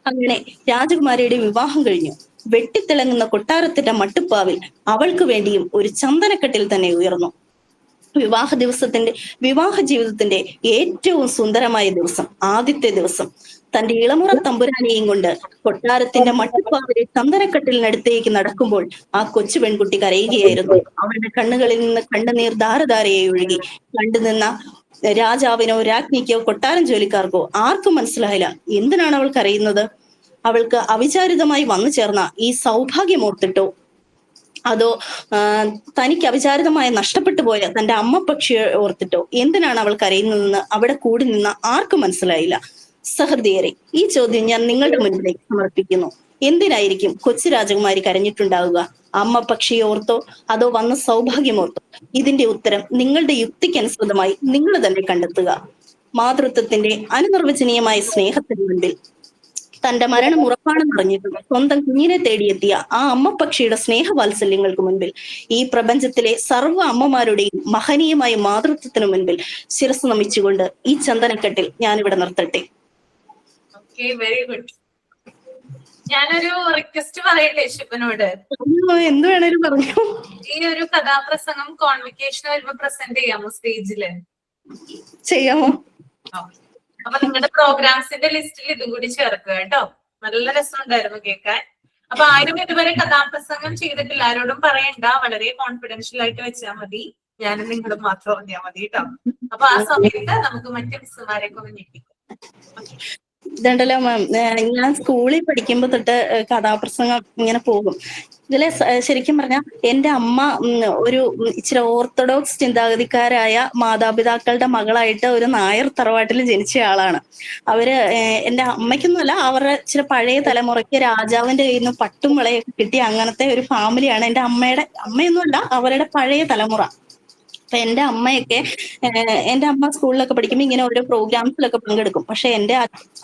അങ്ങനെ രാജകുമാരിയുടെ വിവാഹം കഴിഞ്ഞു. വെട്ടിത്തിളങ്ങുന്ന കൊട്ടാരത്തിന്റെ മട്ടുപ്പാവിൽ അവൾക്ക് വേണ്ടിയും ഒരു ചന്ദനക്കെട്ടിൽ തന്നെ ഉയർന്നു. വിവാഹ ജീവിതത്തിന്റെ ഏറ്റവും സുന്ദരമായ ദിവസം, ആദ്യത്തെ ദിവസം. തന്റെ ഇളമുറ തമ്പുരാനെയും കൊണ്ട് കൊട്ടാരത്തിന്റെ മട്ടുപ്പാവിലെ ചന്ദനക്കെട്ടിലിനടുത്തേക്ക് നടക്കുമ്പോൾ ആ കൊച്ചു പെൺകുട്ടി കരയുകയായിരുന്നു. അവളുടെ കണ്ണുകളിൽ നിന്ന് കണ്ണുനീർ ധാരധാരയായി ഒഴുകി. കണ്ടുനിന്ന രാജാവിനോ രാജ്ഞിക്കോ കൊട്ടാരം ജോലിക്കാർക്കോ ആർക്കും മനസ്സിലായില്ല എന്തിനാണ് അവൾ കരയുന്നത്. അവൾക്ക് അവിചാരിതമായി വന്നു ചേർന്ന ഈ സൗഭാഗ്യം ഓർത്തിട്ടോ, അതോ തനിക്ക് അവിചാരിതമായി നഷ്ടപ്പെട്ടു പോയ തന്റെ അമ്മ പക്ഷിയെ ഓർത്തിട്ടോ എന്തിനാണ് അവൾ കരയുന്നതെന്ന് അവിടെ കൂടി നിന്ന ആർക്കും മനസ്സിലായില്ല. സഹൃദയരെ, ഈ ചോദ്യം ഞാൻ നിങ്ങളുടെ മുന്നിലേക്ക് സമർപ്പിക്കുന്നു. എന്തിനായിരിക്കും കൊച്ചു രാജകുമാരി കരഞ്ഞിട്ടുണ്ടാവുക? അമ്മ പക്ഷിയെ ഓർത്തോ, അതോ വന്ന സൗഭാഗ്യമോർത്തോ? ഇതിന്റെ ഉത്തരം നിങ്ങളുടെ യുക്തിക്കനുസൃതമായി നിങ്ങൾ തന്നെ കണ്ടെത്തുക. മാതൃത്വത്തിന്റെ അനുനിർവചനീയമായ സ്നേഹത്തിന് മുൻപിൽ, തന്റെ മരണം ഉറപ്പാണെന്ന് അറിഞ്ഞിട്ടും സ്വന്തം കുഞ്ഞിനെ തേടിയെത്തിയ ആ അമ്മ പക്ഷിയുടെ സ്നേഹവാത്സല്യങ്ങൾക്ക് മുൻപിൽ, ഈ പ്രപഞ്ചത്തിലെ സർവ്വ അമ്മമാരുടെയും മഹനീയമായ മാതൃത്വത്തിന് മുൻപിൽ ശിരസ് നമിച്ചുകൊണ്ട് ഈ ചന്ദനക്കെട്ടിൽ ഞാനിവിടെ നിർത്തട്ടെ. Very good. ഞാനൊരു റിക്വസ്റ്റ് പറയട്ടെ ശിവനോട്. എന്ത് വേണേലും പറഞ്ഞു. ഈ ഒരു കഥാപ്രസംഗം കോൺവെക്കേഷൻ വരുമ്പോ പ്രസന്റ് ചെയ്യാമോ സ്റ്റേജില്? ചെയ്യാമോ? അപ്പൊ നിങ്ങളുടെ പ്രോഗ്രാംസിന്റെ ലിസ്റ്റിൽ ഇതും കൂടി ചേർക്കുക കേട്ടോ. നല്ല രസമുണ്ടായിരുന്നു കേൾക്കാൻ. അപ്പൊ ആരും ഇതുവരെ കഥാപ്രസംഗം ചെയ്തിട്ടില്ല, ആരോടും പറയണ്ട, വളരെ കോൺഫിഡൻഷ്യൽ ആയിട്ട് വെച്ചാൽ മതി. ഞാനും നിങ്ങളും മാത്രം അറിഞ്ഞാൽ മതി കേട്ടോ. അപ്പൊ ആ സമയത്ത് നമുക്ക് മറ്റു മിസ്സുമാരെയൊക്കെ ഒന്ന് ഞെട്ടിക്കും. ഇതുണ്ടല്ലോ മാം, ഞാൻ സ്കൂളിൽ പഠിക്കുമ്പോ തൊട്ട് കഥാപ്രസംഗം ഇങ്ങനെ പോകും. ഇതില് ശരിക്കും പറഞ്ഞാൽ എന്റെ അമ്മ ഒരു ഇച്ചിരി ഓർത്തഡോക്സ് ചിന്താഗതിക്കാരായ മാതാപിതാക്കളുടെ മകളായിട്ട് ഒരു നായർ തറവാട്ടിൽ ജനിച്ച ആളാണ്. അവര് എന്റെ അമ്മയ്ക്കൊന്നുമല്ല, അവരുടെ ഇച്ചിരി പഴയ തലമുറയ്ക്ക് രാജാവിന്റെ കയ്യിൽ നിന്ന് പട്ടും വളയൊക്കെ കിട്ടിയ അങ്ങനത്തെ ഒരു ഫാമിലിയാണ് എന്റെ അമ്മയൊന്നുമല്ല, അവരുടെ പഴയ തലമുറ. അപ്പൊ എന്റെ അമ്മയൊക്കെ എന്റെ അമ്മ സ്കൂളിലൊക്കെ പഠിക്കുമ്പോൾ ഇങ്ങനെ ഓരോ പ്രോഗ്രാംസിലൊക്കെ പങ്കെടുക്കും. പക്ഷെ എന്റെ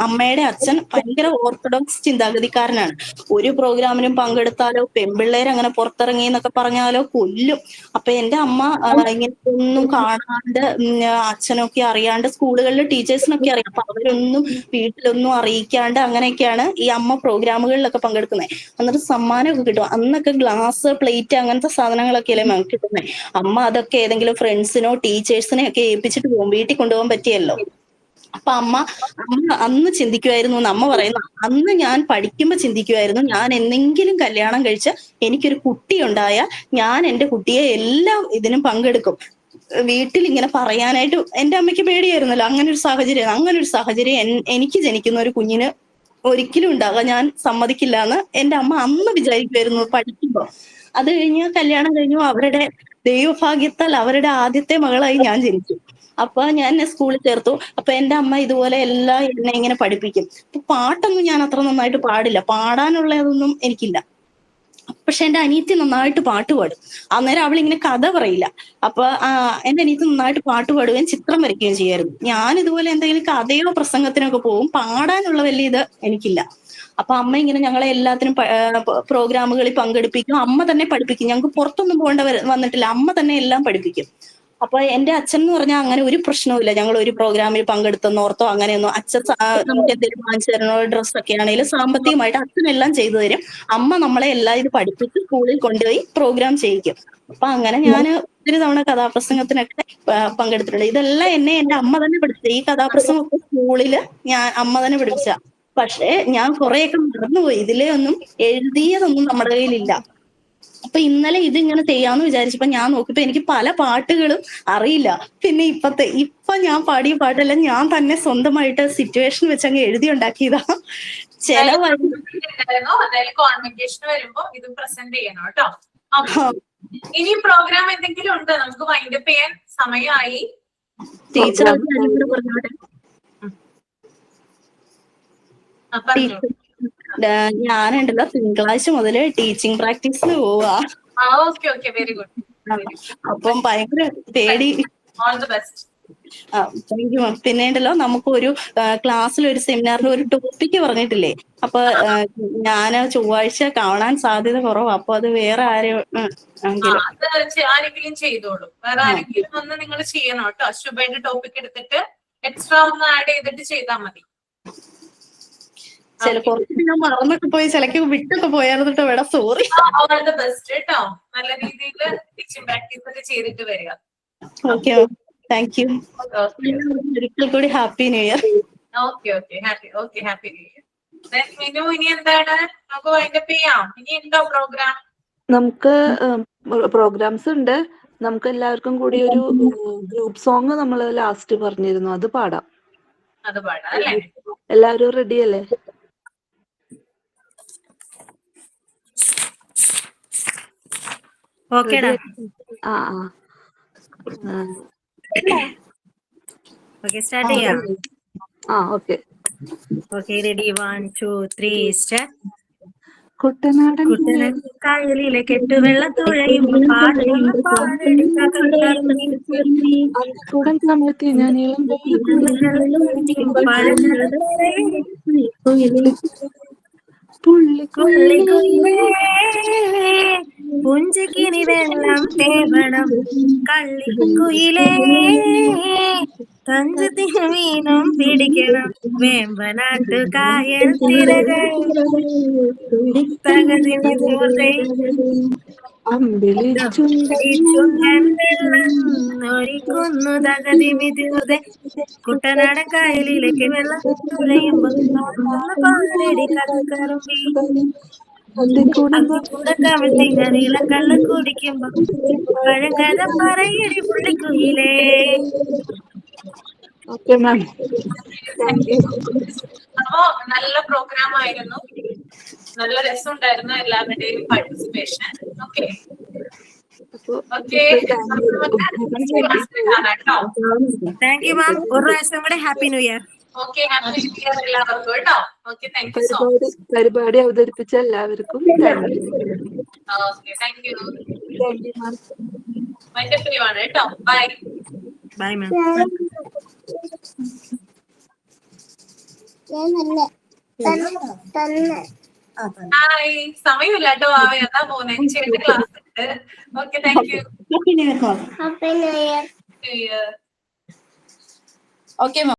അമ്മയുടെ അച്ഛൻ ഭയങ്കര ഓർത്തഡോക്സ് ചിന്താഗതിക്കാരനാണ്. ഒരു പ്രോഗ്രാമിനും പങ്കെടുത്താലോ, പെൺപിള്ളേർ അങ്ങനെ പുറത്തിറങ്ങി എന്നൊക്കെ പറഞ്ഞാലോ കൊല്ലും. അപ്പൊ എന്റെ അമ്മ ഇങ്ങനെ ഒന്നും കാണാണ്ട് അച്ഛനൊക്കെ അറിയാണ്ട്, സ്കൂളുകളിലെ ടീച്ചേഴ്സിനൊക്കെ അറിയാം, അപ്പൊ അവരൊന്നും വീട്ടിലൊന്നും അറിയിക്കാണ്ട് അങ്ങനെയൊക്കെയാണ് ഈ അമ്മ പ്രോഗ്രാമുകളിലൊക്കെ പങ്കെടുക്കുന്നത്. എന്നിട്ട് സമ്മാനമൊക്കെ കിട്ടും. അന്നൊക്കെ ഗ്ലാസ്, പ്ലേറ്റ് അങ്ങനത്തെ സാധനങ്ങളൊക്കെയല്ലേ നമുക്ക് കിട്ടുന്നത്. അമ്മ അതൊക്കെ ഏതെങ്കിലും ഫ്രണ്ട്സിനോ ടീച്ചേഴ്സിനെ ഒക്കെ ഏൽപ്പിച്ചിട്ട് പോകും, വീട്ടിൽ കൊണ്ടുപോകാൻ പറ്റിയല്ലോ. അപ്പൊ അമ്മ അന്ന് ചിന്തിക്കുമായിരുന്നു, അമ്മ പറയുന്നു, അന്ന് ഞാൻ പഠിക്കുമ്പോ ചിന്തിക്കുമായിരുന്നു, ഞാൻ എന്തെങ്കിലും കല്യാണം കഴിച്ച് എനിക്കൊരു കുട്ടി ഉണ്ടായാൽ ഞാൻ എന്റെ കുട്ടിയെ എല്ലാ ഇതിനും പങ്കെടുക്കും. വീട്ടിൽ ഇങ്ങനെ പറയാനായിട്ട് എന്റെ അമ്മയ്ക്ക് പേടിയായിരുന്നല്ലോ. അങ്ങനെ ഒരു സാഹചര്യം എനിക്ക് ജനിക്കുന്ന ഒരു കുഞ്ഞിന് ഒരിക്കലും ഉണ്ടാകാൻ ഞാൻ സമ്മതിക്കില്ല എന്ന് എന്റെ അമ്മ അന്ന് വിചാരിക്കുമായിരുന്നു പഠിക്കുമ്പോ. അത് കഴിഞ്ഞ് കല്യാണം കഴിഞ്ഞു. അവരുടെ ദൈവഭാഗ്യത്താൽ അവരുടെ ആദ്യത്തെ മകളായി ഞാൻ ജനിച്ചു. അപ്പൊ ഞാൻ എന്നെ സ്കൂളിൽ ചേർത്തു. അപ്പൊ എന്റെ അമ്മ ഇതുപോലെ എല്ലാം എന്നെ ഇങ്ങനെ പഠിപ്പിക്കും. അപ്പൊ പാട്ടൊന്നും ഞാൻ അത്ര നന്നായിട്ട് പാടില്ല, പാടാനുള്ളതൊന്നും എനിക്കില്ല. പക്ഷെ എന്റെ അനിയത്തി നന്നായിട്ട് പാട്ട് പാടും. അന്നേരം അവളിങ്ങനെ കഥ പറയില്ല. അപ്പൊ എന്റെ അനിയത്തി നന്നായിട്ട് പാട്ട് പാടുകയും ചിത്രം വരയ്ക്കുകയും ചെയ്യായിരുന്നു. ഞാൻ ഇതുപോലെ എന്തെങ്കിലും കഥയോ പ്രസംഗത്തിനൊക്കെ പോകും, പാടാനുള്ള വലിയ ഇത് എനിക്കില്ല. അപ്പൊ അമ്മ ഇങ്ങനെ ഞങ്ങളെ എല്ലാത്തിനും പ്രോഗ്രാമുകളിൽ പങ്കെടുപ്പിക്കും. അമ്മ തന്നെ പഠിപ്പിക്കും. ഞങ്ങൾക്ക് പുറത്തൊന്നും പോകേണ്ട വന്നിട്ടില്ല, അമ്മ തന്നെ എല്ലാം പഠിപ്പിക്കും. അപ്പൊ എന്റെ അച്ഛൻ എന്ന് പറഞ്ഞാൽ അങ്ങനെ ഒരു പ്രശ്നവുമില്ല. ഞങ്ങൾ ഒരു പ്രോഗ്രാമിൽ പങ്കെടുത്തെന്നോർത്തോ അങ്ങനെയൊന്നും. അച്ഛൻ നമുക്ക് എന്തെങ്കിലും വാങ്ങിച്ചു തരണോ, ഡ്രസ്സൊക്കെ ആണെങ്കിലും സാമ്പത്തികമായിട്ട് അച്ഛനെല്ലാം ചെയ്തു തരും. അമ്മ നമ്മളെ എല്ലാം ഇത് പഠിപ്പിച്ച് സ്കൂളിൽ കൊണ്ടുപോയി പ്രോഗ്രാം ചെയ്യിക്കും. അപ്പൊ അങ്ങനെ ഞാൻ ഒത്തിരി തവണ കഥാപ്രസംഗത്തിനൊക്കെ പങ്കെടുത്തിട്ടുണ്ട്. ഇതെല്ലാം എന്നെ എന്റെ അമ്മ തന്നെ പഠിപ്പിച്ച. ഈ കഥാപ്രസംഗമൊക്കെ സ്കൂളില് അമ്മ തന്നെ പഠിപ്പിച്ച. പക്ഷെ ഞാൻ കുറെയൊക്കെ മറന്നുപോയി. ഇതിലെ ഒന്നും എഴുതിയതൊന്നും നമ്മുടെ കയ്യിലില്ല. അപ്പൊ ഇന്നലെ ഇതിങ്ങനെ ചെയ്യാന്ന് വിചാരിച്ചപ്പോ ഞാൻ നോക്കിയപ്പോ എനിക്ക് പല പാട്ടുകളും അറിയില്ല. പിന്നെ ഇപ്പൊ ഞാൻ പാടിയ പാട്ടെല്ലാം ഞാൻ തന്നെ സ്വന്തമായിട്ട് സിറ്റുവേഷൻ വെച്ച് അങ്ങ് എഴുതി ഉണ്ടാക്കിയതാ. കോൺവെക്കേഷൻ വരുമ്പോ ഇത് പ്രസന്റ് ചെയ്യണം കേട്ടോ. ഇനി പ്രോഗ്രാം എന്തെങ്കിലും ഉണ്ട്? നമുക്ക് വൈൻഡപ്പ് ചെയ്യാൻ സമയമായി. ടീച്ചർ പറഞ്ഞോട്ടെ. ഞാനുണ്ടല്ലോ തിങ്കളാഴ്ച മുതല് ടീച്ചിങ് പ്രാക്ടീസിന് പോവാ. Very good. അപ്പം ഭയങ്കര പേടി. All the best. Thank you മാം. പിന്നെ ഉണ്ടല്ലോ, നമുക്ക് ഒരു ക്ലാസ്സിൽ ഒരു സെമിനാറിൽ ഒരു ടോപ്പിക്ക് പറഞ്ഞിട്ടില്ലേ? അപ്പൊ ഞാൻ ചൊവ്വാഴ്ച കാണാൻ സാധ്യത കുറവാ. അപ്പൊ അത് വേറെ ആരെങ്കിലും ചെയ്തോളൂ. വേറെ ആരെങ്കിലും ഒന്ന് നിങ്ങൾ ചെയ്യണം കേട്ടോ. ശുഭയുടെ ടോപ്പിക് എടുത്തിട്ട് എക്സ്ട്രാ ഒന്ന് ആഡ് ചെയ്തിട്ട് ചെയ്താൽ മതി. ചിലപ്പോ ഞാൻ മറന്നൊക്കെ പോയി, ചിലക്ക് വിട്ടൊക്കെ പോയായിരുന്നു വേണം. സോറി. ഓൾ ദി ബെസ്റ്റ് കേട്ടോ. നല്ല രീതിയിൽ ടീച്ചിങ് പ്രാക്ടീസ് ഒക്കെ ചെയ്തിട്ട് വരിക. Okay, thank U. ഒരിക്കൽ കൂടി happy new year. Happy new year. Minu, ഇനി എന്താണ്? നമുക്ക് വൈൻഡപ്പ് ചെയ്യാം. ഇനി ഉണ്ടോ പ്രോഗ്രാം? നമുക്ക് പ്രോഗ്രാംസ് ഉണ്ട്. നമുക്ക് എല്ലാവർക്കും കൂടി ഒരു ഗ്രൂപ്പ് സോങ് നമ്മൾ ലാസ്റ്റ് പറഞ്ഞിരുന്നു, അത് പാടാം. അത് പാടാം അല്ലേ? എല്ലാവരും റെഡി അല്ലേ? ഓക്കേടാ. സ്റ്റാർട്ട് ചെയ്യാം. ഓക്കെ. Ready, 1 2 3 start. കുട്ടനാടൻ കായലിലെ കെട്ടുവെള്ളം തുഴയുമ്പോൾ ഞാൻ പുഞ്ചക്കിനി വെള്ളം തേവണം കള്ളിക്കുയിലേ, തഞ്ചത്തിന് മീനും പിടിക്കണം വേമ്പനാട്ടു കായൽ തിരകൾ ഒരിക്കുന്നു തകതി മിതിമുതെ. കുട്ടനാടൻ കായലിലേക്ക് വെള്ളം തുഴയുമ്പോ പാടടി കഥകറുമ്പി. അന്തിക്കൂടുമ്പോ കൂടൊക്കെ അവളുടെ ഞാൻ ഇളക്കള്ള കുടിക്കുമ്പോ പഴങ്കഥ പറയടി പുള്ളിക്കുയിലേ. Okay ma'am, thank you. അപ്പോ നല്ല പ്രോഗ്രാം ആയിരുന്നു, നല്ല രസമുണ്ടായിരുന്നു എല്ലാവരുടെയും participation. Okay okay, thank you ma'am. ഒരു പ്രാവശ്യം കൂടെ happy new year. Okay, happy new year എല്ലാവർക്കും കേട്ടോ. Okay, thank you so much. പരിപാടി അവതരിപ്പിച്ച എല്ലാവർക്കും thank you. Okay, thank you. Thank you ma'am. Wind up ചെയ്യുവാണ് കേട്ടോ. ബൈ. By ma'am. ഹായ്, സമയമില്ല കേട്ടോ. അതാ പോകുന്നത്, ചേട്ടൻ ക്ലാസ് ഉണ്ട്. Okay, thank U. New year. Okay ma'am.